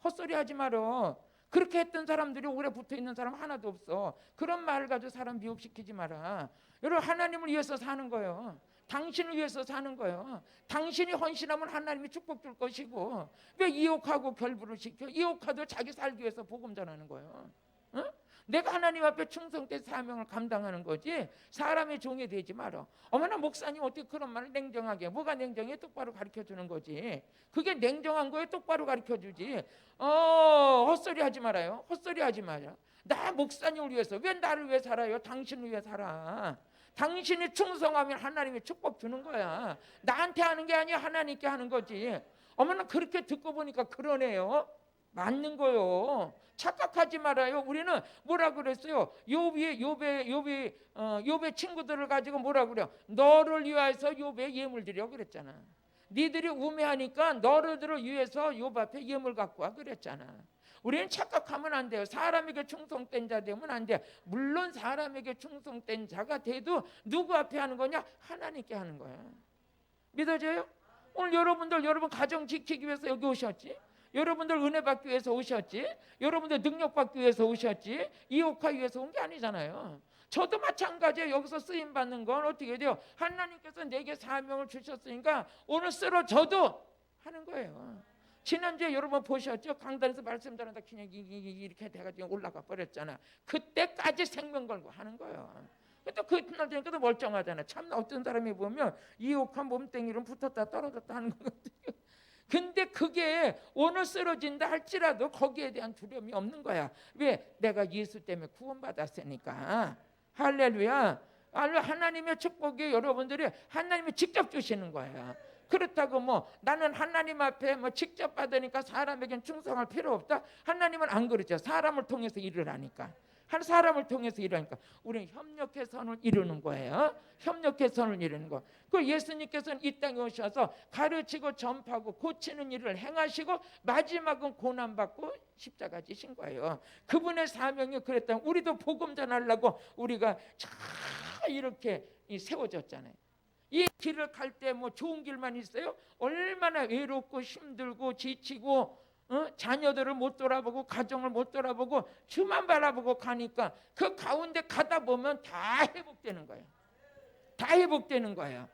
헛소리 하지 말어. 그렇게 했던 사람들이 오래 붙어있는 사람 하나도 없어. 그런 말을 가지고 사람 미혹시키지 마라. 여러분 하나님을 위해서 사는 거예요. 당신을 위해서 사는 거예요. 당신이 헌신하면 하나님이 축복 줄 것이고 왜 이욕하고 결부를 시켜? 이욕하도 자기 살기 위해서 복음 전하는 거예요. 응? 내가 하나님 앞에 충성된 사명을 감당하는 거지 사람의 종이 되지 말어. 어머나 목사님 어떻게 그런 말을 냉정하게. 뭐가 냉정해? 똑바로 가르쳐주는 거지. 그게 냉정한 거에 똑바로 가르쳐주지. 헛소리 하지 말아요. 헛소리 하지 마요. 나 목사님을 위해서 왜 나를 위해 살아요? 당신을 위해 살아. 당신이 충성하면 하나님이 축복 주는 거야. 나한테 하는 게 아니야. 하나님께 하는 거지. 어머나 그렇게 듣고 보니까 그러네요. 맞는 거요. 착각하지 말아요. 우리는 뭐라 그랬어요? 욥의 친구들을 가지고 뭐라 그래요? 너를 위하여서 욥에 예물 드려 그랬잖아. 니들이 우매하니까 너를 위해서 욥 앞에 예물 갖고 와 그랬잖아. 우리는 착각하면 안 돼요. 사람에게 충성된 자 되면 안 돼. 물론 사람에게 충성된 자가 돼도 누구 앞에 하는 거냐? 하나님께 하는 거야. 믿어져요? 오늘 여러분 가정 지키기 위해서 여기 오셨지? 여러분들 은혜 받기 위해서 오셨지? 여러분들 능력 받기 위해서 오셨지? 이혹하기 위해서 온 게 아니잖아요. 저도 마찬가지예요. 여기서 쓰임 받는 건 어떻게 돼요? 하나님께서 내게 사명을 주셨으니까 오늘 쓰러져도 하는 거예요. 지난주에 여러분 보셨죠? 강단에서 말씀 전하다 그냥 이렇게 돼가지고 올라가 버렸잖아. 그때까지 생명 걸고 하는 거예요. 또 그날 되니까 또 멀쩡하잖아. 참 어떤 사람이 보면 이옥한 몸뚱이로 붙었다 떨어졌다 하는 거거든요. 근데 그게 오늘 쓰러진다 할지라도 거기에 대한 두려움이 없는 거야. 왜? 내가 예수 때문에 구원받았으니까. 할렐루야. 하나님의 축복이 여러분들이 하나님이 직접 주시는 거예요. 그렇다고 뭐 나는 하나님 앞에 뭐 직접 받으니까 사람에겐 충성할 필요 없다. 하나님은 안 그러죠. 사람을 통해서 일을 하니까. 한 사람을 통해서 일하니까 우리는 협력해서는 이루는 거예요. 협력해서는 이루는 거. 그 예수님께서는 이 땅에 오셔서 가르치고 전파하고 고치는 일을 행하시고 마지막은 고난받고 십자가 지신 거예요. 그분의 사명이 그랬다면 우리도 복음 전하려고 우리가 잘 이렇게 세워졌잖아요. 이 길을 갈 때 뭐 좋은 길만 있어요? 얼마나 외롭고 힘들고 지치고 자녀들을 못 돌아보고 가정을 못 돌아보고 주만 바라보고 가니까 그 가운데 가다 보면 다 회복되는 거예요. 다 회복되는 거예요.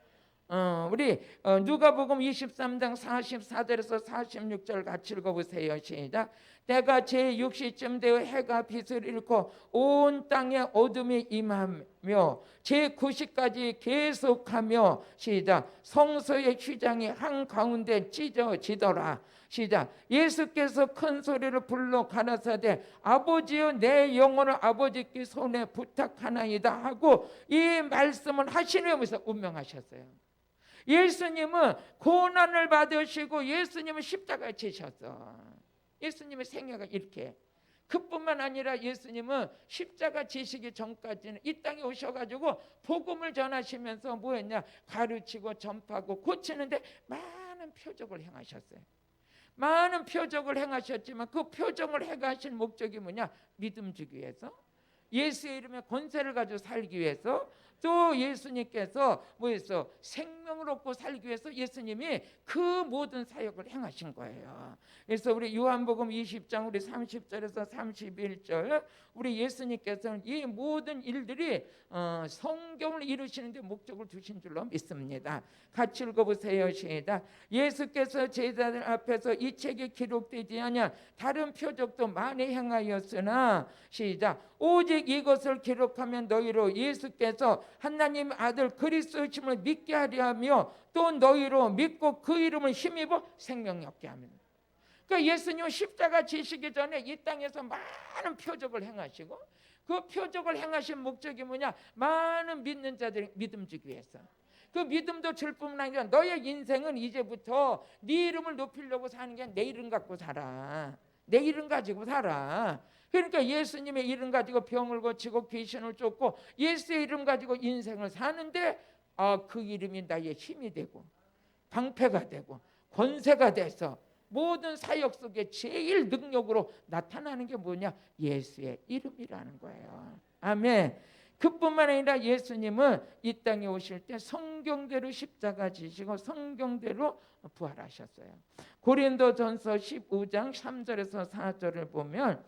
우리 누가복음 23장 44절에서 46절 같이 읽어보세요. 시작. 때가 제6시쯤 되어 해가 빛을 잃고 온 땅에 어둠이 임하며 제9시까지 계속하며 시작. 성소의 휘장이 한가운데 찢어지더라. 시작. 예수께서 큰 소리를 불러 가라사대 아버지여 내 영혼을 아버지께 손에 부탁하나이다 하고 이 말씀을 하시면서 운명하셨어요. 예수님은 고난을 받으시고 예수님은 십자가에 지셨어. 예수님의 생애가 이렇게. 그뿐만 아니라 예수님은 십자가 지시기 전까지는 이 땅에 오셔가지고 복음을 전하시면서 뭐했냐? 가르치고 전파하고 고치는데 많은 표적을 행하셨어요. 많은 표적을 행하셨지만 그 표적을 행하신 목적이 뭐냐? 믿음 주기 위해서, 예수의 이름에 권세를 가지고 살기 위해서, 또 예수님께서 뭐였어? 생명을 얻고 살기 위해서 예수님이 그 모든 사역을 행하신 거예요. 그래서 우리 요한복음 20장 우리 30절에서 31절 우리 예수님께서는 이 모든 일들이 성경을 이루시는데 목적을 두신 줄로 믿습니다. 같이 읽어보세요. 시작. 예수께서 제자들 앞에서 이 책에 기록되지 않은 다른 표적도 많이 행하였으나 시작. 오직 이것을 기록하면 너희로 예수께서 하나님 아들 그리스도이심을 믿게 하려 하며 또 너희로 믿고 그 이름을 힘입어 생명이 얻게 합니다. 그러니까 예수님은 십자가 지시기 전에 이 땅에서 많은 표적을 행하시고 그 표적을 행하신 목적이 뭐냐? 많은 믿는 자들이 믿음 주기 위해서. 그 믿음도 줄 뿐만 아니라 너의 인생은 이제부터 네 이름을 높이려고 사는 게 내 이름 갖고 살아. 내 이름 가지고 살아. 그러니까 예수님의 이름 가지고 병을 고치고 귀신을 쫓고 예수의 이름 가지고 인생을 사는데 그 이름이 나의 힘이 되고 방패가 되고 권세가 돼서 모든 사역 속에 제일 능력으로 나타나는 게 뭐냐? 예수의 이름이라는 거예요. 아멘. 그뿐만 아니라 예수님은 이 땅에 오실 때 성경대로 십자가 지시고 성경대로 부활하셨어요. 고린도전서 15장 3절에서 4절을 보면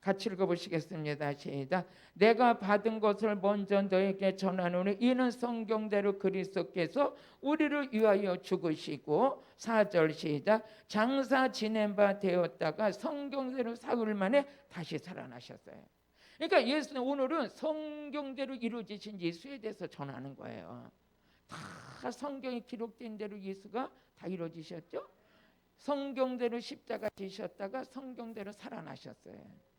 같이 읽어보시겠습니다. 시작. 내가 받은 것을 먼저 너에게 전하노니 이는 성경대로 그리스도께서 우리를 위하여 죽으시고 4절 시작. 장사 지낸 바 되었다가 성경대로 사흘 만에 다시 살아나셨어요. 그러니까 예수는 오늘은 성경대로 이루어지신 예수에 대해서 전하는 거예요. 다 성경에 기록된 대로 예수가 다 이루어지셨죠. 성경대로 십자가 지셨다가 성경대로 살아나셨어요.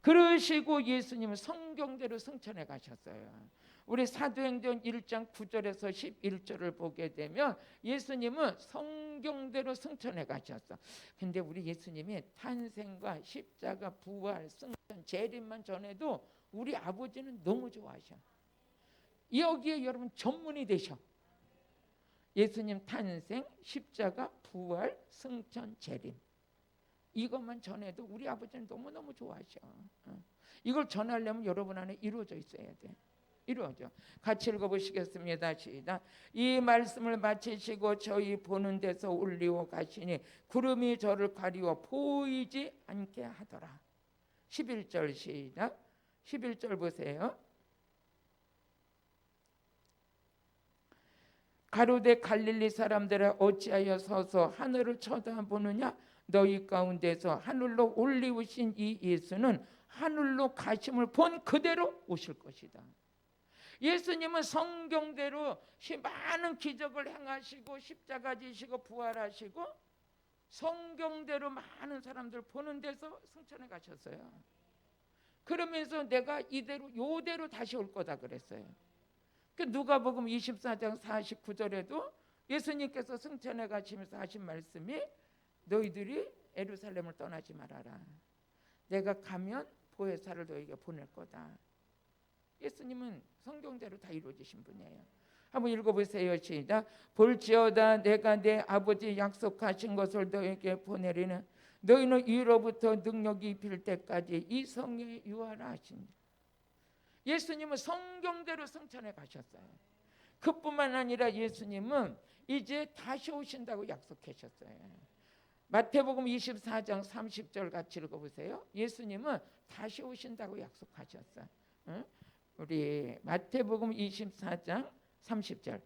그러시고 예수님은 성경대로 승천해 가셨어요. 우리 사도행전 1장 9절에서 11절을 보게 되면 예수님은 성경대로 승천해 가셨어. 근데 우리 예수님이 탄생과 십자가, 부활, 승천, 재림만 전해도 우리 아버지는 너무 좋아하셔. 여기에 여러분 전문이 되셔. 예수님 탄생, 십자가, 부활, 승천, 재림. 이것만 전해도 우리 아버지는 너무너무 좋아하셔. 이걸 전하려면 여러분 안에 이루어져 있어야 돼. 이루어져. 같이 읽어보시겠습니다. 시작. 이 말씀을 마치시고 저희 보는 데서 올리고 가시니 구름이 저를 가리워 보이지 않게 하더라. 11절 시작. 11절 보세요. 가로되 갈릴리 사람들아 어찌하여 서서 하늘을 쳐다보느냐? 너희 가운데서 하늘로 올리우신 이 예수는 하늘로 가심을 본 그대로 오실 것이다. 예수님은 성경대로 많은 기적을 행하시고 십자가 지시고 부활하시고 성경대로 많은 사람들 보는 데서 승천해 가셨어요. 그러면서 내가 이대로 요대로 다시 올 거다 그랬어요. 그 누가복음 24장 49절에도 예수님께서 승천해 가시면서 하신 말씀이 너희들이 예루살렘을 떠나지 말아라. 내가 가면 보혜사를 너희에게 보낼 거다. 예수님은 성경대로 다 이루어지신 분이에요. 한번 읽어보세요. 시작. 볼지어다 내가 내 아버지 약속하신 것을 너희에게 보내리는 너희는 위로부터 능력이 입힐 때까지 이 성에 유하라 하시니. 예수님은 성경대로 승천해 가셨어요. 그뿐만 아니라 예수님은 이제 다시 오신다고 약속하셨어요. 마태복음 24장 30절 같이 읽어보세요. 예수님은 다시 오신다고 약속하셨어요. 응? 우리 마태복음 24장 30절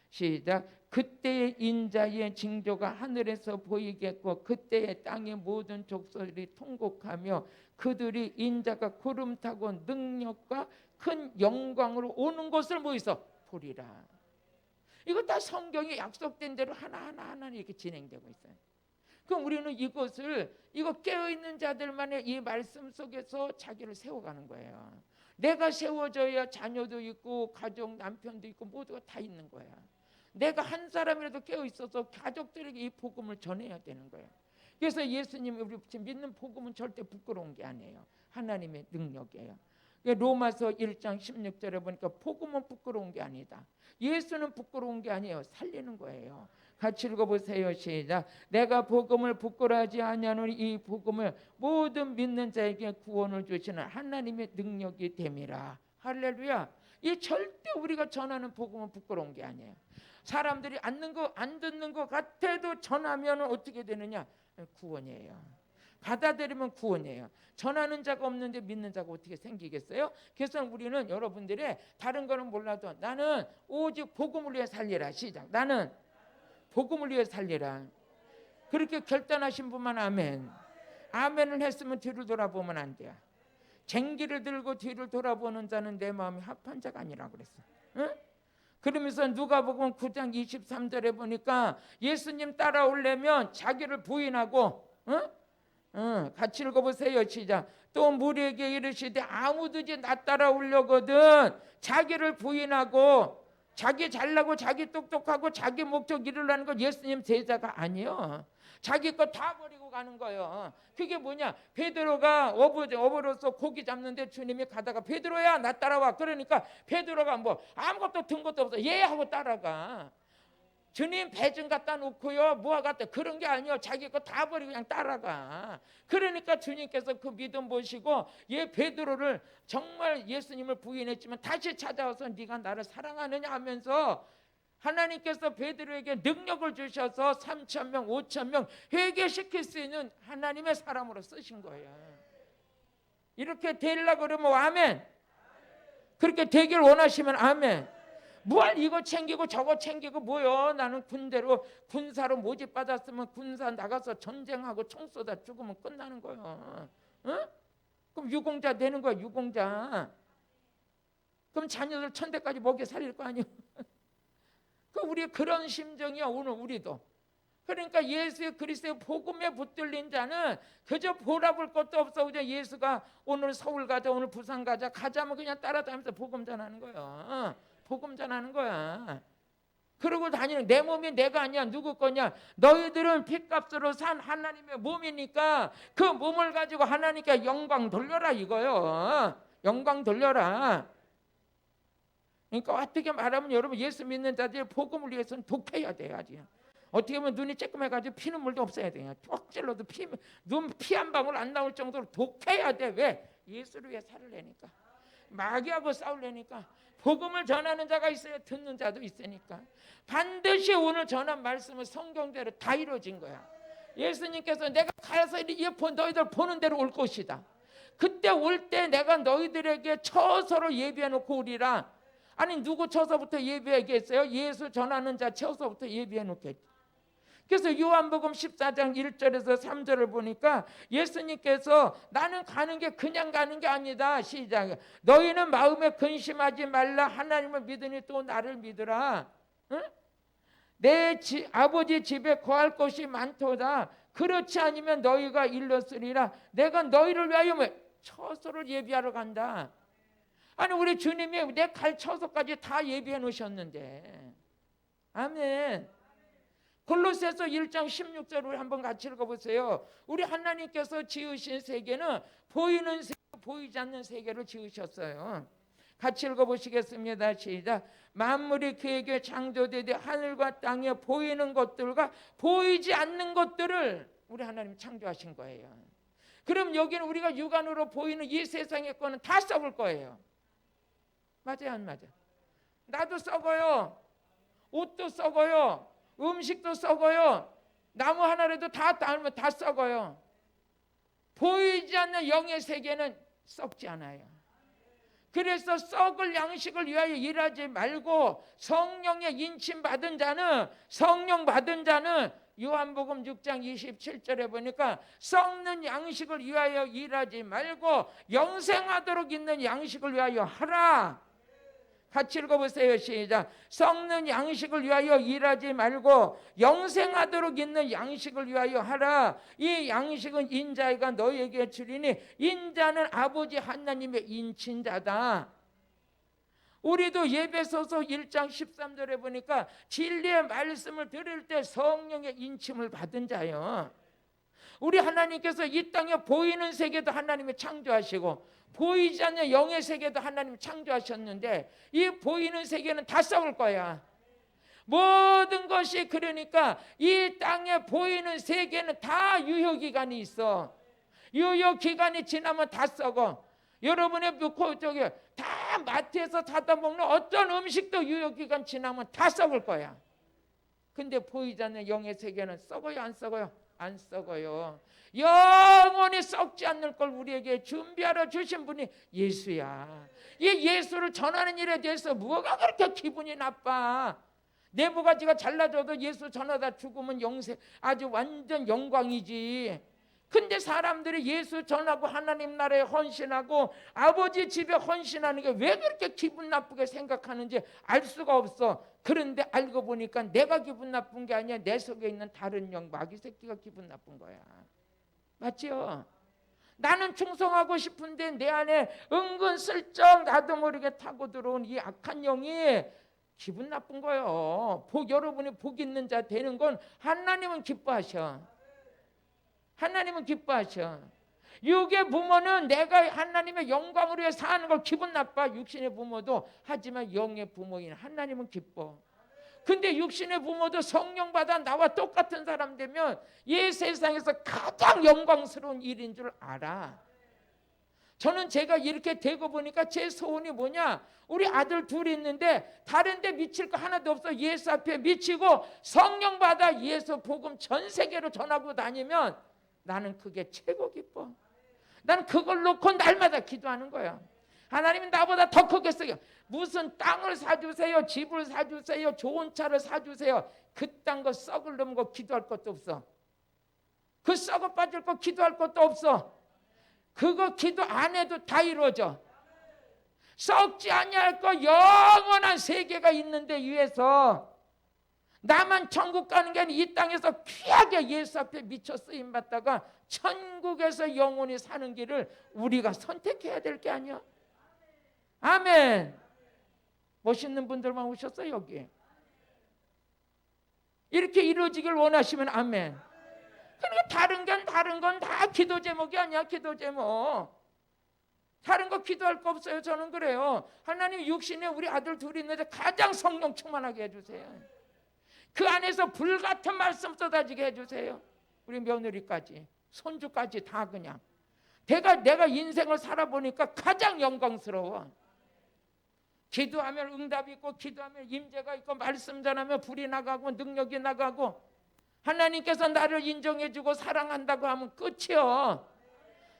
시작. 그때의 인자의 징조가 하늘에서 보이겠고 그때의 땅의 모든 족속들이 통곡하며 그들이 인자가 구름 타고 능력과 큰 영광으로 오는 것을 모여서 보리라. 이거 다 성경이 약속된 대로 하나하나 이렇게 진행되고 있어요. 그럼 우리는 이거 깨어있는 자들만의 이 말씀 속에서 자기를 세워가는 거예요. 내가 세워져야 자녀도 있고 가족 남편도 있고 모두가 다 있는 거야. 내가 한 사람이라도 깨어있어서 가족들에게 이 복음을 전해야 되는 거예요. 그래서 예수님이 우리 믿는 복음은 절대 부끄러운 게 아니에요. 하나님의 능력이에요. 로마서 1장 16절에 보니까 복음은 부끄러운 게 아니다. 예수는 부끄러운 게 아니에요. 살리는 거예요. 같이 읽어보세요. 시작. 내가 복음을 부끄러워하지 아니하노니 이 복음을 모든 믿는 자에게 구원을 주시는 하나님의 능력이 됨이라. 할렐루야. 이 절대 우리가 전하는 복음은 부끄러운 게 아니에요. 사람들이 안 듣는 것 같아도 전하면 어떻게 되느냐? 구원이에요. 받아들이면 구원이에요. 전하는 자가 없는데 믿는 자가 어떻게 생기겠어요? 그래서 우리는 여러분들의 다른 거는 몰라도 나는 오직 복음을 위해 살리라. 시작. 나는 복음을 위해 살리라. 그렇게 결단하신 분만 아멘. 아멘을 했으면 뒤를 돌아보면 안 돼요. 쟁기를 들고 뒤를 돌아보는 자는 내 마음이 합한 자가 아니라 그랬어. 응? 그러면서 누가복음 9장 23절에 보니까 예수님 따라오려면 자기를 부인하고 같이 읽어보세요. 시작. 또 무리에게 이르시되 아무든지 나 따라오려거든 자기를 부인하고 자기 잘나고 자기 똑똑하고 자기 목적 이루려는 건 예수님 제자가 아니에요. 자기 거 다 버리고 가는 거예요. 그게 뭐냐? 베드로가 어부로서 고기 잡는데 주님이 가다가 베드로야 나 따라와. 그러니까 베드로가 뭐 아무것도 든 것도 없어. 예 하고 따라가. 주님 배 좀 갖다 놓고요 뭐가 갖다 그런 게 아니에요. 자기 거 다 버리고 그냥 따라가. 그러니까 주님께서 그 믿음 보시고 베드로를 정말 예수님을 부인했지만 다시 찾아와서 네가 나를 사랑하느냐 하면서 하나님께서 베드로에게 능력을 주셔서 3,000명 5,000명 회개시킬 수 있는 하나님의 사람으로 쓰신 거예요. 이렇게 되려고 그러면 아멘. 그렇게 되길 원하시면 아멘. 뭘 이거 챙기고 저거 챙기고 뭐요? 나는 군사로 모집받았으면 군사 나가서 전쟁하고 총 쏘다 죽으면 끝나는 거예요. 그럼 유공자 되는 거야. 유공자. 그럼 자녀들 천대까지 먹여 살릴 거 아니에요. 우리 그런 심정이야 오늘 우리도. 그러니까 예수의 그리스도의 복음에 붙들린 자는 그저 보라볼 것도 없어. 그냥 예수가 오늘 서울 가자 오늘 부산 가자면 그냥 따라다니면서 복음 전하는 거야. 복음 전하는 거야. 그러고 다니는 내 몸이 내가 아니야. 누구 거냐? 너희들은 핏값으로 산 하나님의 몸이니까 그 몸을 가지고 하나님께 영광 돌려라 이거요. 영광 돌려라. 그러니까 어떻게 말하면 여러분 예수 믿는 자들 복음을 위해서는 독해야 돼야지. 어떻게 보면 눈이 쬐끔해가지고 피눈물도 없어야 돼요. 톡 찔러도 눈 피 한 방울 안 나올 정도로 독해야 돼. 왜? 예수를 위해 살으려니까. 마귀하고 싸우려니까. 복음을 전하는 자가 있어야 듣는 자도 있으니까. 반드시 오늘 전한 말씀은 성경대로 다 이루어진 거야. 예수님께서 내가 가서 너희들 보는 대로 올 것이다. 그때 올 때 내가 너희들에게 처서로 예비해 놓고 오리라. 아니 누구 쳐서부터 예배하겠어요? 예수 전하는 자 쳐서부터 예배해 놓겠지. 그래서 요한복음 14장 1절에서 3절을 보니까 예수님께서 나는 가는 게 그냥 가는 게 아니다. 시작. 너희는 마음에 근심하지 말라. 하나님을 믿으니 또 나를 믿으라. 응? 내 아버지 집에 거할 곳이 많도다. 그렇지 않으면 너희가 일렀으리라. 내가 너희를 위하여 처소를 예비하러 간다. 아니 우리 주님이 내 갈 처소까지 다 예비해 놓으셨는데. 아멘. 골로새서 1장 16절을 한번 같이 읽어보세요. 우리 하나님께서 지으신 세계는 보이는 세계, 보이지 않는 세계를 지으셨어요. 같이 읽어보시겠습니다. 시작. 만물이 그에게 창조되되 하늘과 땅에 보이는 것들과 보이지 않는 것들을 우리 하나님 창조하신 거예요. 그럼 여기는 우리가 육안으로 보이는 이 세상의 거는 다 썩을 거예요. 맞아요, 안 맞아요? 나도 썩어요. 옷도 썩어요. 음식도 썩어요. 나무 하나라도 다 닳으면 다 썩어요. 보이지 않는 영의 세계는 썩지 않아요. 그래서 썩을 양식을 위하여 일하지 말고 성령의 인침 받은 자는, 성령 받은 자는 요한복음 6장 27절에 보니까 썩는 양식을 위하여 일하지 말고 영생하도록 있는 양식을 위하여 하라. 같이 읽어보세요. 시작. 썩는 양식을 위하여 일하지 말고 영생하도록 있는 양식을 위하여 하라. 이 양식은 인자가 너희에게 주리니 인자는 아버지 하나님의 인친자다. 우리도 예배소서 1장 13절에 보니까 진리의 말씀을 들을 때 성령의 인침을 받은 자요. 우리 하나님께서 이 땅에 보이는 세계도 하나님이 창조하시고 보이지 않는 영의 세계도 하나님이 창조하셨는데 이 보이는 세계는 다 썩을 거야. 모든 것이 그러니까 이 땅에 보이는 세계는 다 유효기간이 있어. 유효기간이 지나면 다 썩어. 여러분의 저기 다 마트에서 사다 먹는 어떤 음식도 유효기간 지나면 다 썩을 거야. 근데 보이지 않는 영의 세계는 썩어요, 안 썩어요? 안 썩어요. 영원히 썩지 않는 걸 우리에게 준비하러 주신 분이 예수야. 이 예수를 전하는 일에 대해서 뭐가 그렇게 기분이 나빠? 내부가지가 잘나져도 예수 전하다 죽으면 영생 아주 완전 영광이지. 근데 사람들이 예수 전하고 하나님 나라에 헌신하고 아버지 집에 헌신하는 게 왜 그렇게 기분 나쁘게 생각하는지 알 수가 없어. 그런데 알고 보니까 내가 기분 나쁜 게 아니야. 내 속에 있는 다른 영, 마귀 새끼가 기분 나쁜 거야. 맞죠? 나는 충성하고 싶은데 내 안에 은근슬쩍 나도 모르게 타고 들어온 이 악한 영이 기분 나쁜 거예요. 여러분이 복 있는 자 되는 건 하나님은 기뻐하셔. 하나님은 기뻐하셔. 육의 부모는 내가 하나님의 영광을 위해 사는 걸 기분 나빠. 육신의 부모도. 하지만 영의 부모인 하나님은 기뻐. 근데 육신의 부모도 성령 받아 나와 똑같은 사람 되면 이 세상에서 가장 영광스러운 일인 줄 알아. 저는 제가 이렇게 되고 보니까 제 소원이 뭐냐? 우리 아들 둘이 있는데 다른 데 미칠 거 하나도 없어. 예수 앞에 미치고 성령 받아 예수 복음 전 세계로 전하고 다니면 나는 그게 최고 기뻐. 나는 그걸 놓고 날마다 기도하는 거야. 하나님이 나보다 더 크겠어요. 무슨 땅을 사주세요, 집을 사주세요, 좋은 차를 사주세요. 그딴 거 썩을 놈 거 기도할 것도 없어. 그 썩어 빠질 거 기도할 것도 없어. 그거 기도 안 해도 다 이루어져. 썩지 아니할 거 영원한 세계가 있는데 위에서 나만 천국 가는 게 아니라 이 땅에서 귀하게 예수 앞에 미쳐 쓰임 받다가 천국에서 영원히 사는 길을 우리가 선택해야 될 게 아니야. 아멘. 멋있는 분들만 오셨어요 여기. 이렇게 이루어지길 원하시면 아멘. 그러니까 다른 건 다 기도 제목이 아니야. 기도 제목. 다른 거 기도할 거 없어요. 저는 그래요. 하나님 육신에 우리 아들 둘이 있는데 가장 성령 충만하게 해주세요. 그 안에서 불같은 말씀 쏟아지게 해주세요. 우리 며느리까지 손주까지 다 그냥 내가 인생을 살아보니까 가장 영광스러워. 기도하면 응답이 있고 기도하면 임재가 있고 말씀 전하면 불이 나가고 능력이 나가고 하나님께서 나를 인정해주고 사랑한다고 하면 끝이요.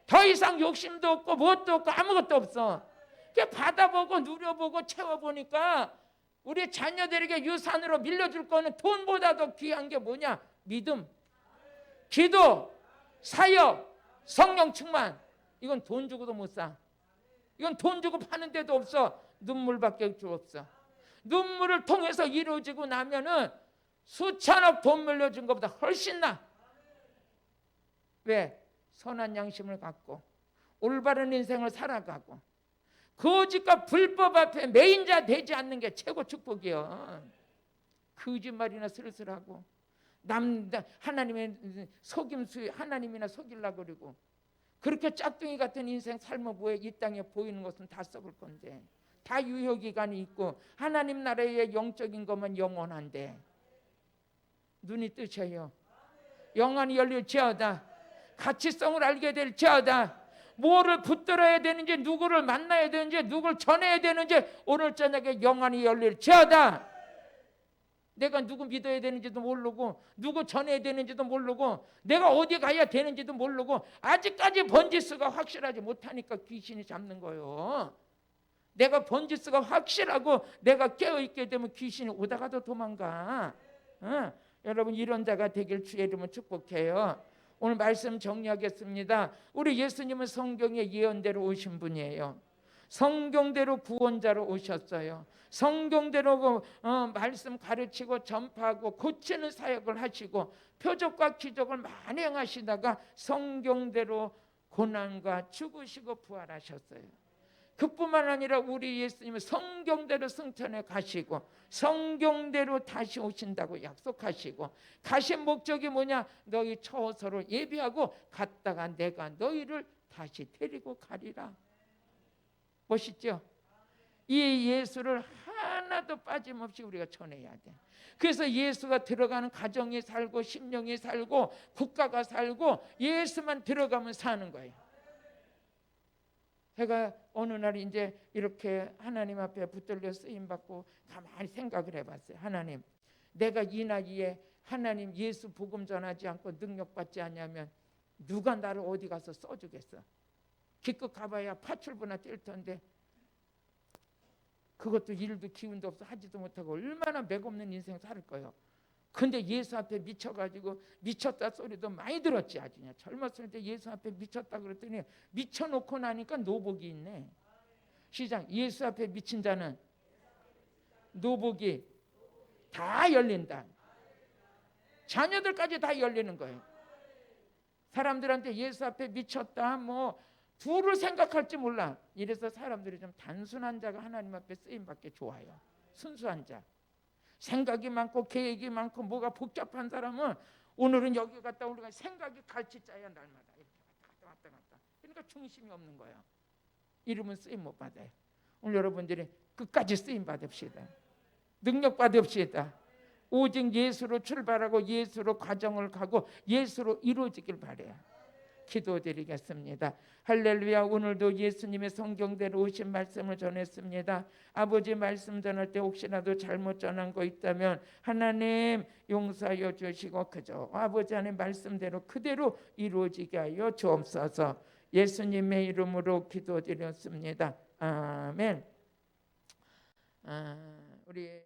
더 이상 욕심도 없고 뭣도 없고 아무것도 없어. 그 받아보고 누려보고 채워보니까 우리 자녀들에게 유산으로 밀려줄 거는 돈보다도 귀한 게 뭐냐? 믿음, 기도, 사역, 성령 충만. 이건 돈 주고도 못 사. 이건 돈 주고 파는 데도 없어. 눈물밖에 없어. 눈물을 통해서 이루어지고 나면은 수천억 돈 물려준 것보다 훨씬 나. 왜? 선한 양심을 갖고 올바른 인생을 살아가고 거짓과 불법 앞에 매인자 되지 않는 게 최고 축복이요. 거짓말이나 슬슬하고 하나님의 속임수 하나님이나 속이려고 그러고 그렇게 짝둥이 같은 인생 삶은 뭐에 이 땅에 보이는 것은 다 썩을 건데 다 유효기간이 있고 하나님 나라의 영적인 것만 영원한데 눈이 뜨셔요. 영안이 열릴지어다. 가치성을 알게 될지어다. 뭐를 붙들어야 되는지 누구를 만나야 되는지 누구를 전해야 되는지 오늘 저녁에 영안이 열릴지어다. 내가 누구 믿어야 되는지도 모르고 누구 전해야 되는지도 모르고 내가 어디 가야 되는지도 모르고 아직까지 번지수가 확실하지 못하니까 귀신이 잡는 거예요. 내가 번지수가 확실하고 내가 깨어있게 되면 귀신이 오다가도 도망가. 여러분 이런 자가 되길 주의 이름으로 축복해요. 오늘 말씀 정리하겠습니다. 우리 예수님은 성경의 예언대로 오신 분이에요. 성경대로 구원자로 오셨어요. 성경대로 말씀 가르치고 전파하고 고치는 사역을 하시고 표적과 기적을 많이 행하시다가 성경대로 고난과 죽으시고 부활하셨어요. 그뿐만 아니라 우리 예수님은 성경대로 승천해 가시고 성경대로 다시 오신다고 약속하시고 가신 목적이 뭐냐? 너희 처소로 예비하고 갔다가 내가 너희를 다시 데리고 가리라. 멋있죠? 이 예수를 하나도 빠짐없이 우리가 전해야 돼. 그래서 예수가 들어가는 가정이 살고 심령이 살고 국가가 살고 예수만 들어가면 사는 거예요. 제가 어느 날 이제 이렇게 하나님 앞에 붙들려 쓰임 받고 가만히 생각을 해봤어요. 하나님, 내가 이 나이에 하나님 예수 복음 전하지 않고 능력 받지 않냐면 누가 나를 어디 가서 써주겠어? 기껏 가봐야 파출부나 뛸 텐데 그것도 일도 기운도 없어 하지도 못하고 얼마나 맥없는 인생 살 거예요. 근데 예수 앞에 미쳐가지고 미쳤다 소리도 많이 들었지. 아주 그냥 젊었을 때 예수 앞에 미쳤다 그랬더니 미쳐놓고 나니까 노복이 있네. 시작. 예수 앞에 미친 자는 노복이 다 열린다. 자녀들까지 다 열리는 거예요. 사람들한테 예수 앞에 미쳤다 뭐 둘을 생각할지 몰라. 이래서 사람들이 좀 단순한 자가 하나님 앞에 쓰임받기 좋아요. 순수한 자. 생각이 많고 계획이 많고 뭐가 복잡한 사람은 오늘은 여기 갔다 우리가 생각이 갈치자야 날마다 이렇게 왔다 갔다. 그러니까 중심이 없는 거예요. 이름은 쓰임 못 받아요. 오늘 여러분들이 끝까지 쓰임 받읍시다. 능력 받읍시다. 오직 예수로 출발하고 예수로 과정을 가고 예수로 이루어지길 바라요. 기도드리겠습니다. 할렐루야. 오늘도 예수님의 성경대로 오신 말씀을 전했습니다. 아버지 말씀 전할 때 혹시라도 잘못 전한 거 있다면 하나님 용서하여 주시고 그저 아버지 하나님 말씀대로 그대로 이루어지게 하여 주옵소서. 예수님의 이름으로 기도드렸습니다. 아멘. 우리